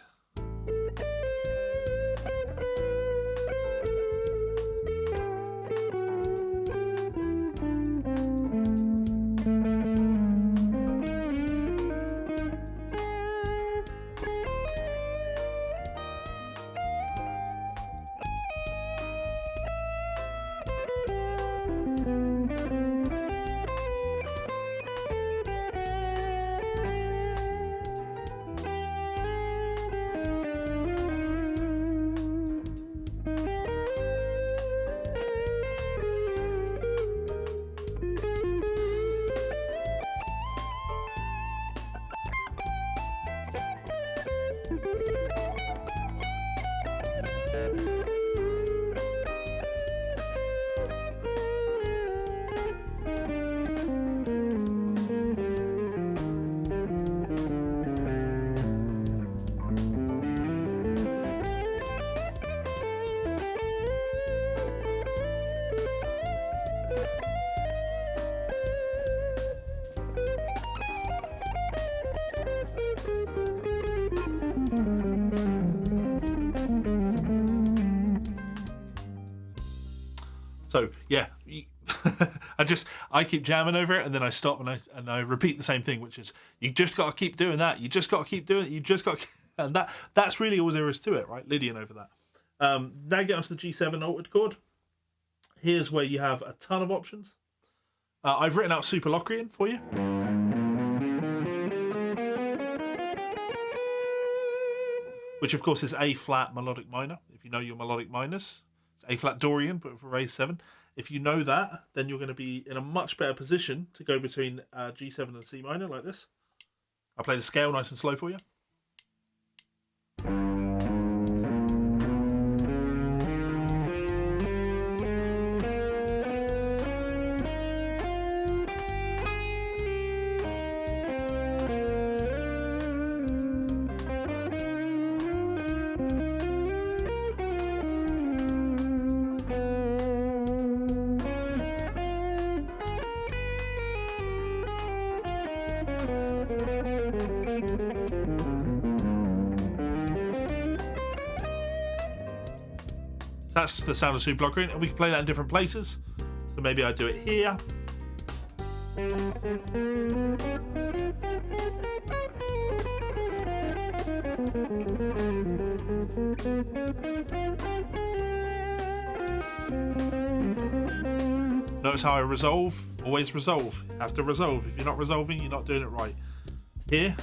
So yeah, I keep jamming over it, and then I stop and I repeat the same thing, which is you just got to keep doing that. You just got to keep doing it. You just got, and that's really all there is to it, right? Lydian over that. Now get onto the G7 altered chord. Here's where you have a ton of options. I've written out Super Locrian for you. Which of course is A flat melodic minor. If you know your melodic minors. A flat Dorian, but for raised 7. If you know that, then you're going to be in a much better position to go between G7 and C minor like this. I'll play the scale nice and slow for you. That's the sound of Super Ocarina, and we can play that in different places. So maybe I do it here. Notice how I resolve? Always resolve. You have to resolve. If you're not resolving, you're not doing it right. Here.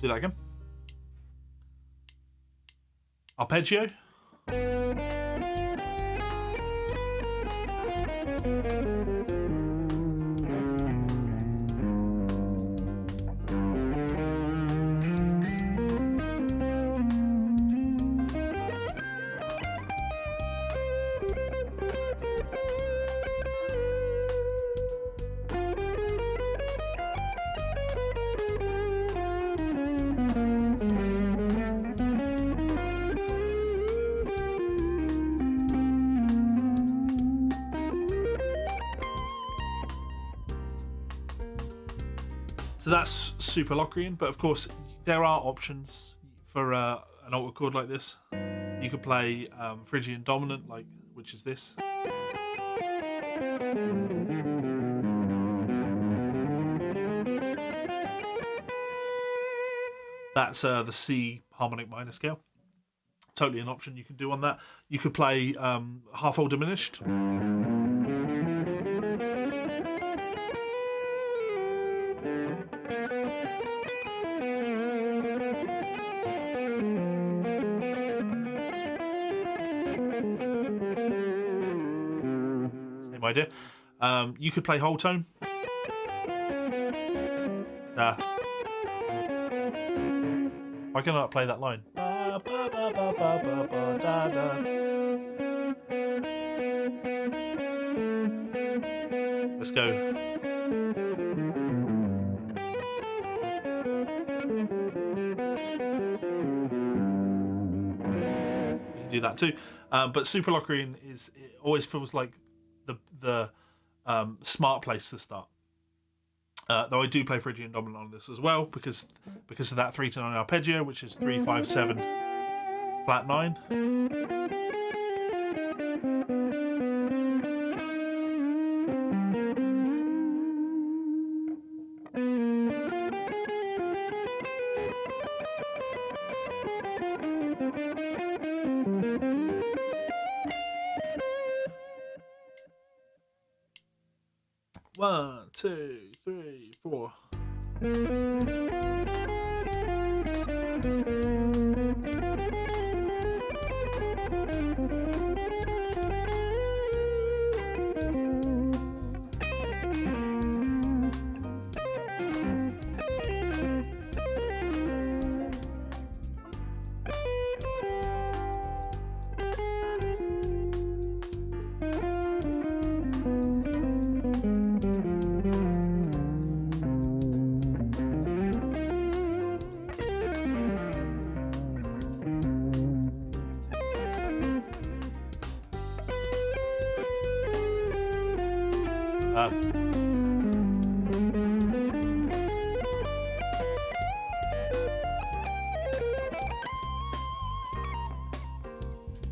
Do that again. Arpeggio. So that's Super Locrian, but of course there are options for an alto chord like this. You could play Phrygian dominant, which is this. That's the C harmonic minor scale. Totally an option you can do on that. You could play half-whole diminished. Idea. You could play whole tone. Why can't I play that line? Let's go. You can do that too. But Super Locrian it always feels like the smart place to start. Though I do play Phrygian dominant on this as well because of that 3 to 9 arpeggio, which is 3 5 7 flat 9. One, 2, 3, 4.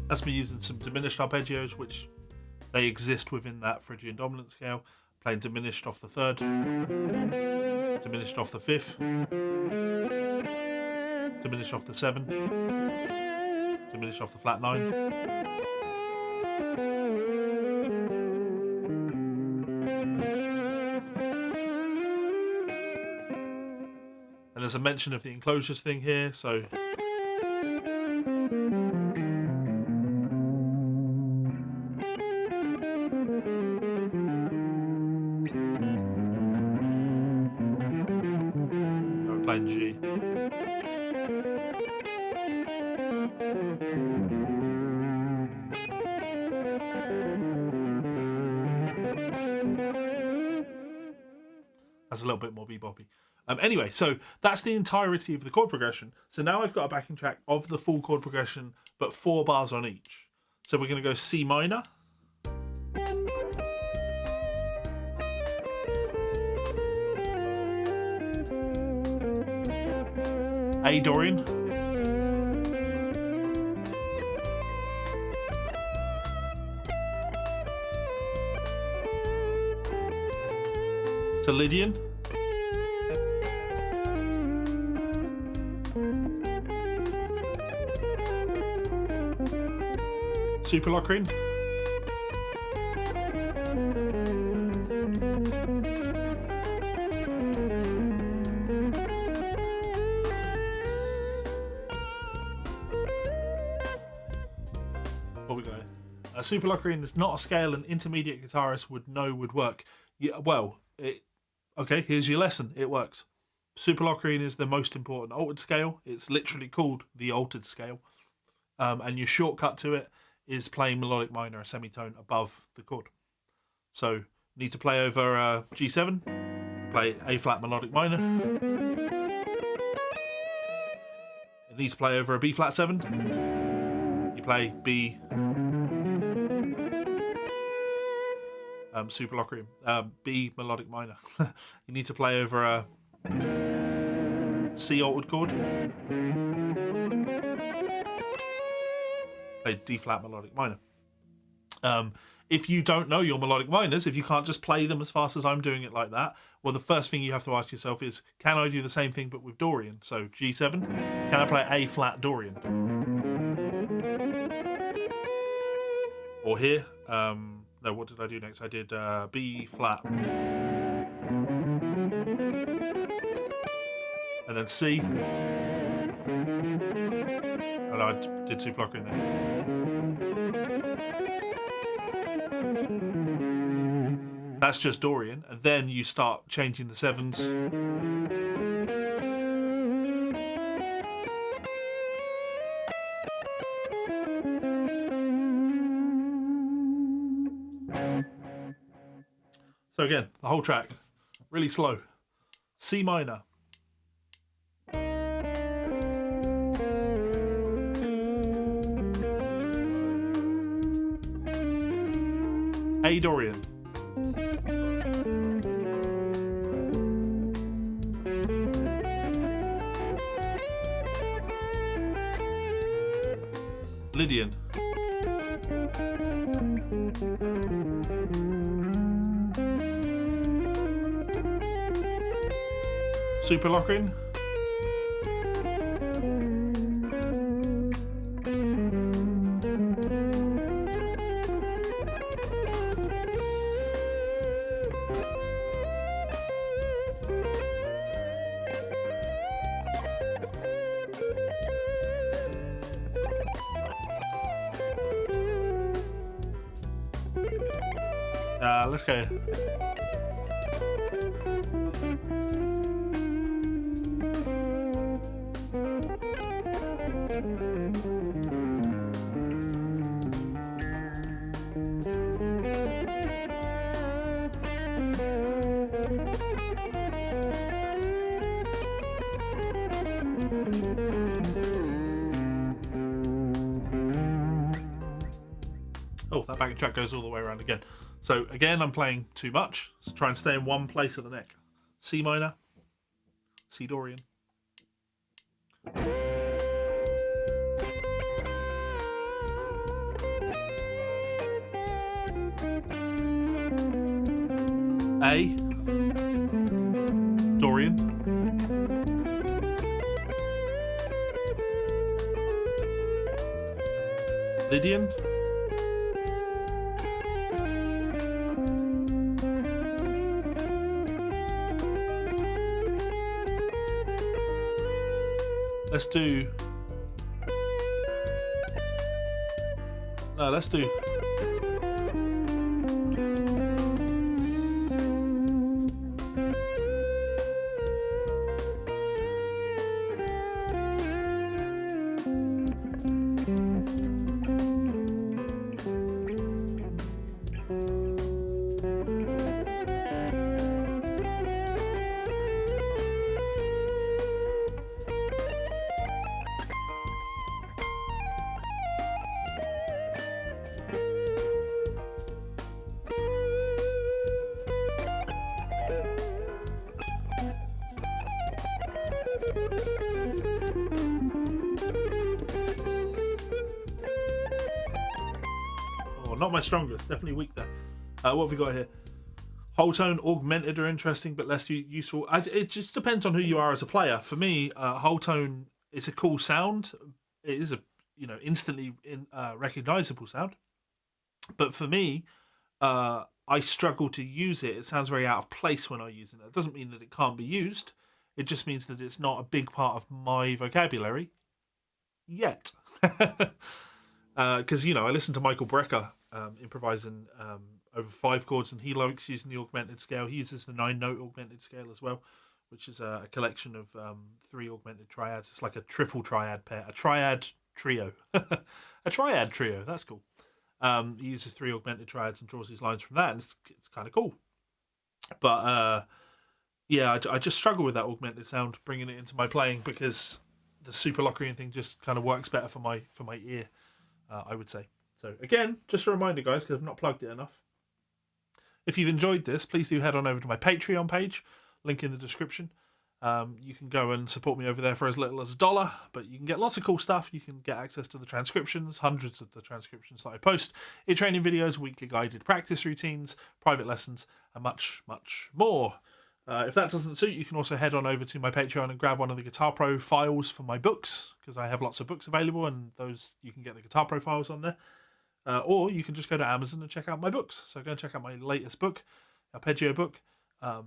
That's me using some diminished arpeggios, which they exist within that Phrygian dominant scale. Playing diminished off the 3rd, diminished off the 5th, diminished off the 7, diminished off the flat 9. And there's a mention of the enclosures thing here, so playing G. That's a little bit more beboppy. Anyway, so that's the entirety of the chord progression. So now I've got a backing track of the full chord progression, but 4 bars on each. So we're going to go C minor, A Dorian, to Lydian, Super Locrine, what we go. Super Locrine is not a scale an intermediate guitarist would know would work. Yeah, well, okay, here's your lesson. It works. Super Locrine is the most important altered scale. It's literally called the altered scale. And your shortcut to it is playing melodic minor, a semitone above the chord. So you need to play over G7, play A flat melodic minor. It needs to play over a B flat 7. You play B, Super Locrine, B melodic minor. You need to play over a C altered chord. Play D flat melodic minor. If you don't know your melodic minors, if you can't just play them as fast as I'm doing it like that, well, the first thing you have to ask yourself is, can I do the same thing but with Dorian? So G7, can I play A flat Dorian? Or here, no, what did I do next? I did B flat. And then C. And I did Super Locrine there. That's just Dorian, and then you start changing the 7s. So again, the whole track, really slow. C minor. A Dorian. Lydian. Super Locrine. Let's go. Oh, that backing track goes all the way around again. So again, I'm playing too much. So try and stay in one place at the neck. C minor, C Dorian. A, Dorian. Lydian. Let's do... No, let's do... Not my strongest, definitely weak there. What have we got here? Whole tone, augmented are interesting, but less useful. It just depends on who you are as a player. For me, whole tone is a cool sound. It is a instantly recognizable sound. But for me, I struggle to use it. It sounds very out of place when I use it. That doesn't mean that it can't be used. It just means that it's not a big part of my vocabulary yet. Because, I listen to Michael Brecker improvising over 5 chords, and he likes using the augmented scale. He uses the 9-note augmented scale as well, which is a collection of 3 augmented triads. It's like a triple triad pair, a triad trio. A triad trio, that's cool. He uses 3 augmented triads and draws his lines from that, and it's kind of cool. But I just struggle with that augmented sound, bringing it into my playing, because the super Locrian thing just kind of works better for my ear, I would say. So again, just a reminder, guys, because I've not plugged it enough. If you've enjoyed this, please do head on over to my Patreon page, link in the description. You can go and support me over there for as little as $1, but you can get lots of cool stuff. You can get access to the transcriptions, hundreds of the transcriptions that I post, training videos, weekly guided practice routines, private lessons, and much, much more. If that doesn't suit, you can also head on over to my Patreon and grab one of the Guitar Pro files for my books, because I have lots of books available, and those you can get the Guitar Pro files on there. Or you can just go to Amazon and check out my books. So go and check out my latest book, Arpeggio book. And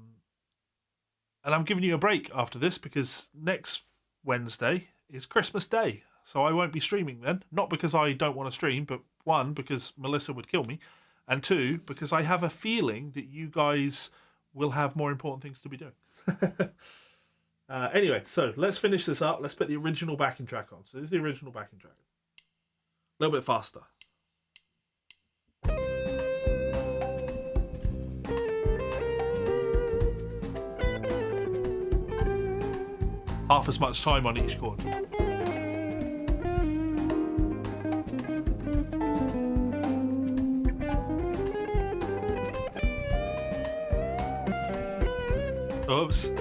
I'm giving you a break after this, because next Wednesday is Christmas Day. So I won't be streaming then. Not because I don't want to stream, but 1, because Melissa would kill me. And 2, because I have a feeling that you guys will have more important things to be doing. Anyway, so let's finish this up. Let's put the original backing track on. So this is the original backing track. A little bit faster. Half as much time on each chord. Oops.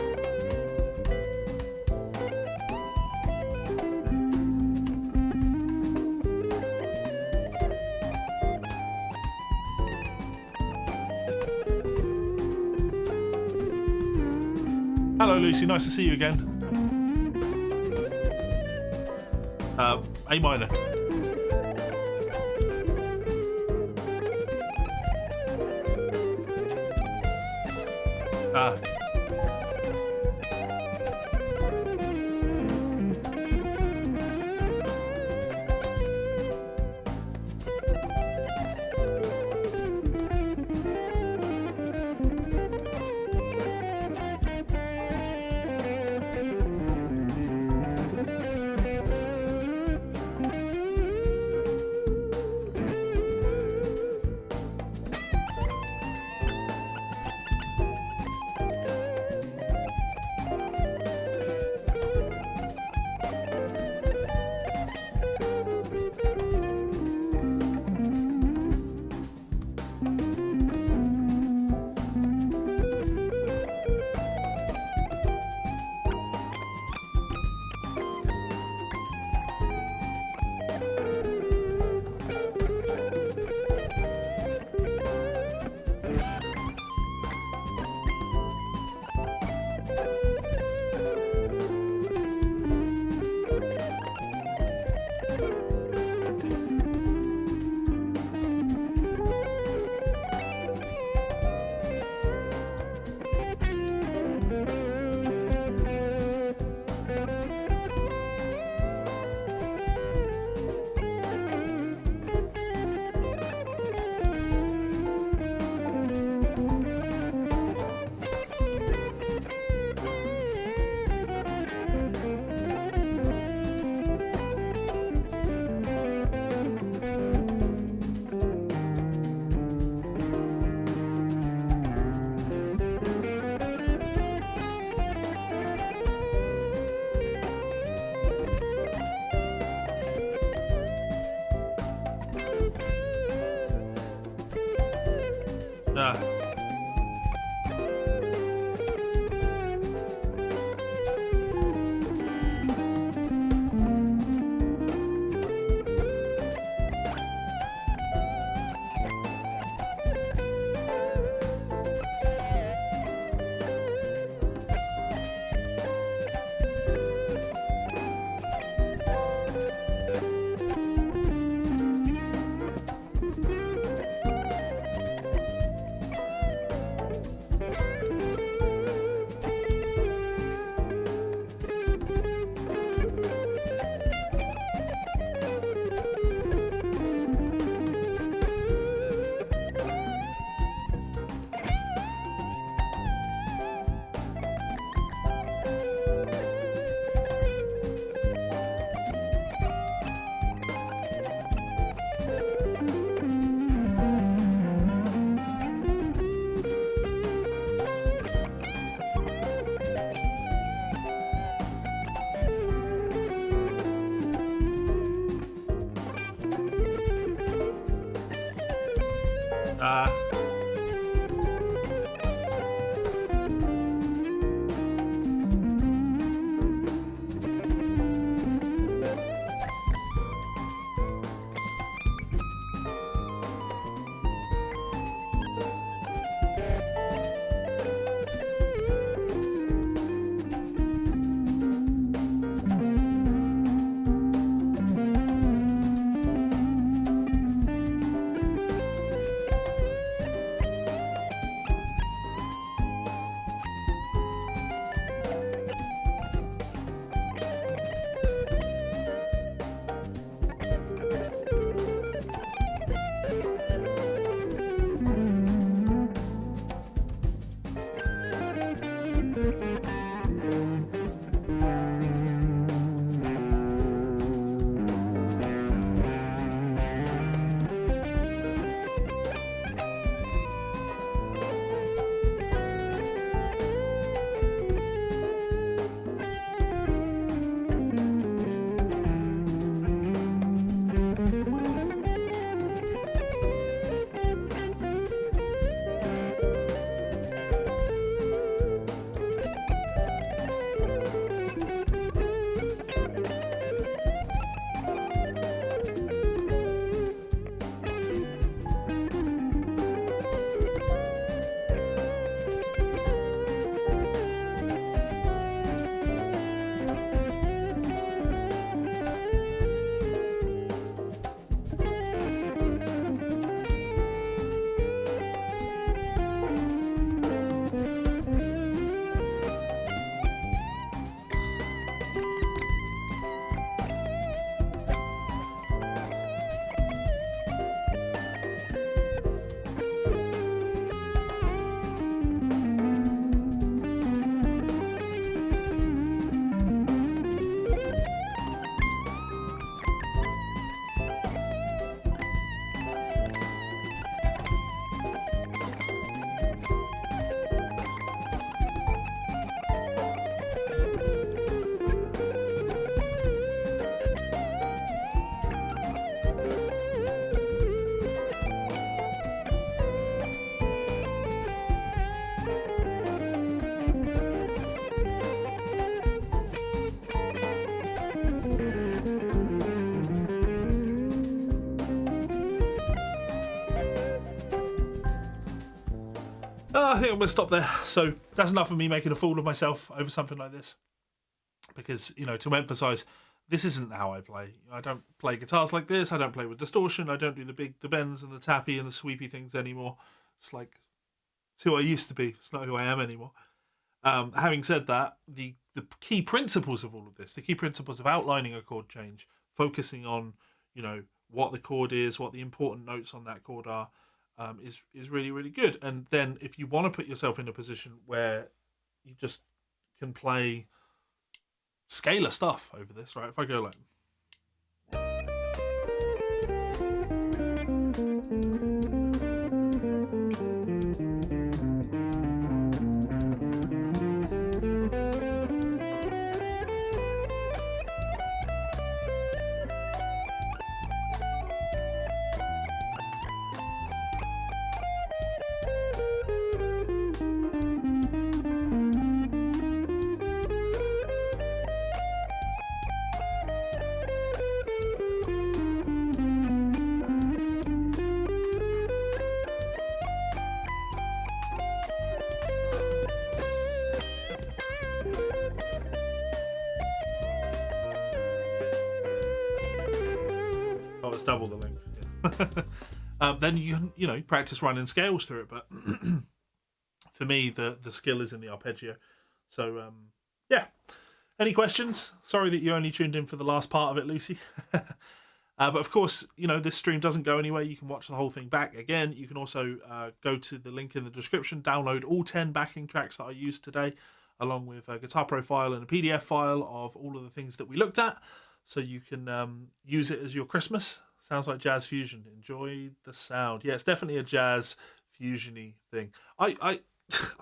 Hello Lucy, nice to see you again. A minor. I think I'm going to stop there. So that's enough of me making a fool of myself over something like this. Because, you know, to emphasise, this isn't how I play. I don't play guitars like this. I don't play with distortion. I don't do the bends and the tappy and the sweepy things anymore. It's like, it's who I used to be. It's not who I am anymore. Having said that, the key principles of all of this, the key principles of outlining a chord change, focusing on, you know, what the chord is, what the important notes on that chord are, is really, really good. And then if you want to put yourself in a position where you just can play scalar stuff over this, right? If I go like... Oh, it's double the length. Yeah. Then you know, practice running scales through it. But for me, the skill is in the arpeggio. So yeah. Any questions? Sorry that you only tuned in for the last part of it, Lucy. But of course, you know, this stream doesn't go anywhere. You can watch the whole thing back again. You can also go to the link in the description, download all 10 backing tracks that I used today, along with a guitar profile and a PDF file of all of the things that we looked at. So you can use it as your Christmas. Sounds like jazz fusion. Enjoy the sound. Yeah, it's definitely a jazz fusion-y thing. I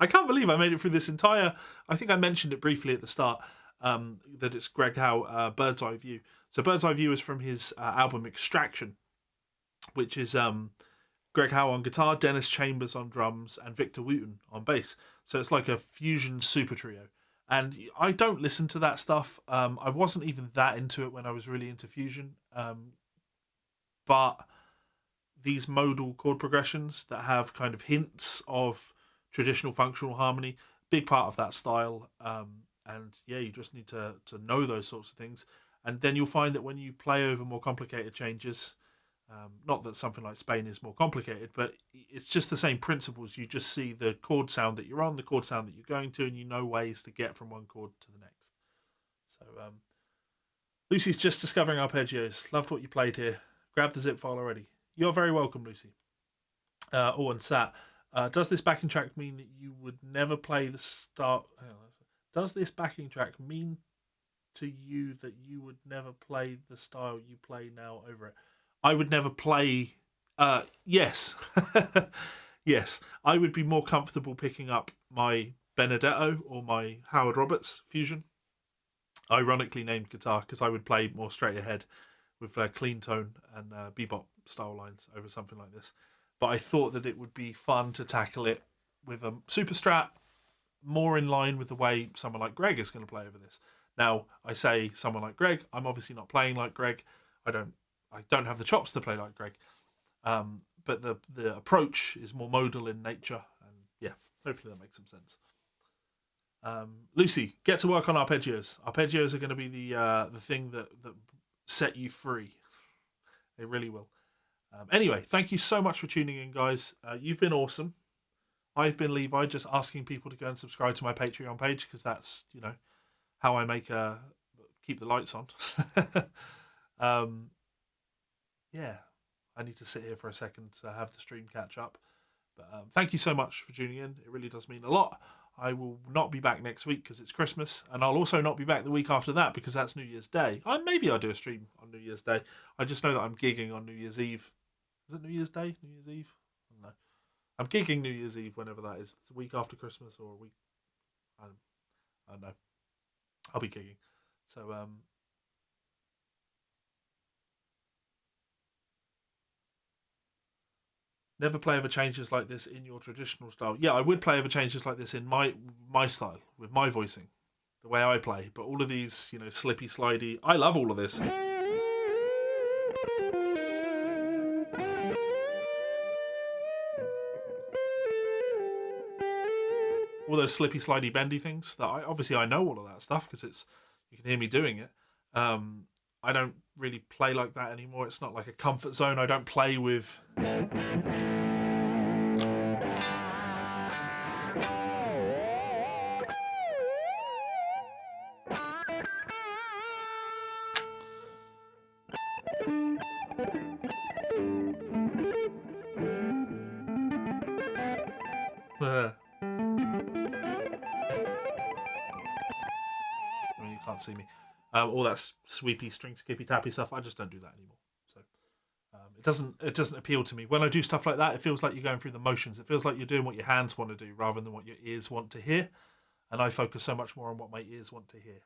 can't believe I made it through this entire... I think I mentioned it briefly at the start, that it's Greg Howe, Bird's Eye View. So Bird's Eye View is from his album Extraction, which is got Greg Howe on guitar, Dennis Chambers on drums, and Victor Wooten on bass. So it's like a fusion super trio. And I don't listen to that stuff. I wasn't even that into it when I was really into fusion. But these modal chord progressions that have kind of hints of traditional functional harmony, big part of that style. And yeah, you just need to know those sorts of things. And then you'll find that when you play over more complicated changes, not that something like Spain is more complicated, but it's just the same principles. You just see the chord sound that you're on, the chord sound that you're going to, and you know ways to get from one chord to the next. So Lucy's just discovering arpeggios. Loved what you played here. Grab the zip file already. You're very welcome, Lucy. And Sat. Does this backing track mean that you would never play the start? Does this backing track mean to you that you would never play the style you play now over it? I would never play. Yes. Yes. I would be more comfortable picking up my Benedetto or my Howard Roberts fusion. Ironically named guitar, because I would play more straight ahead with clean tone and bebop style lines over something like this. But I thought that it would be fun to tackle it with a super strat, more in line with the way someone like Greg is going to play over this. Now, I say someone like Greg, I'm obviously not playing like Greg. I don't have the chops to play like Greg. But the approach is more modal in nature. And yeah, hopefully that makes some sense. Lucy, get to work on arpeggios. Arpeggios are going to be the thing that set you free. They really will. Anyway, thank you so much for tuning in, guys. You've been awesome. I've been Levi, just asking people to go and subscribe to my Patreon page, because that's, how I keep the lights on. Yeah, I need to sit here for a second to have the stream catch up. But thank you so much for tuning in. It really does mean a lot. I will not be back next week because it's Christmas, and I'll also not be back the week after that because that's New Year's Day. Maybe I'll do a stream on New Year's Day. I just know that I'm gigging on New Year's Eve. Is it New Year's Day? New Year's Eve? I don't know. I'm gigging New Year's Eve whenever that is. It's a week after Christmas or a week. I don't know. I'll be gigging. So, never play over changes like this in your traditional style. Yeah, I would play over changes like this in my style, with my voicing, the way I play. But all of these, slippy, slidey, I love all of this. All those slippy, slidey, bendy things that I know all of that stuff because you can hear me doing it. I don't really play like that anymore. It's not like a comfort zone. I don't play with. You can't see me. All that sweepy, string skippy tappy stuff. I just don't do that anymore. So it doesn't appeal to me. When I do stuff like that, it feels like you're going through the motions. It feels like you're doing what your hands want to do rather than what your ears want to hear. And I focus so much more on what my ears want to hear.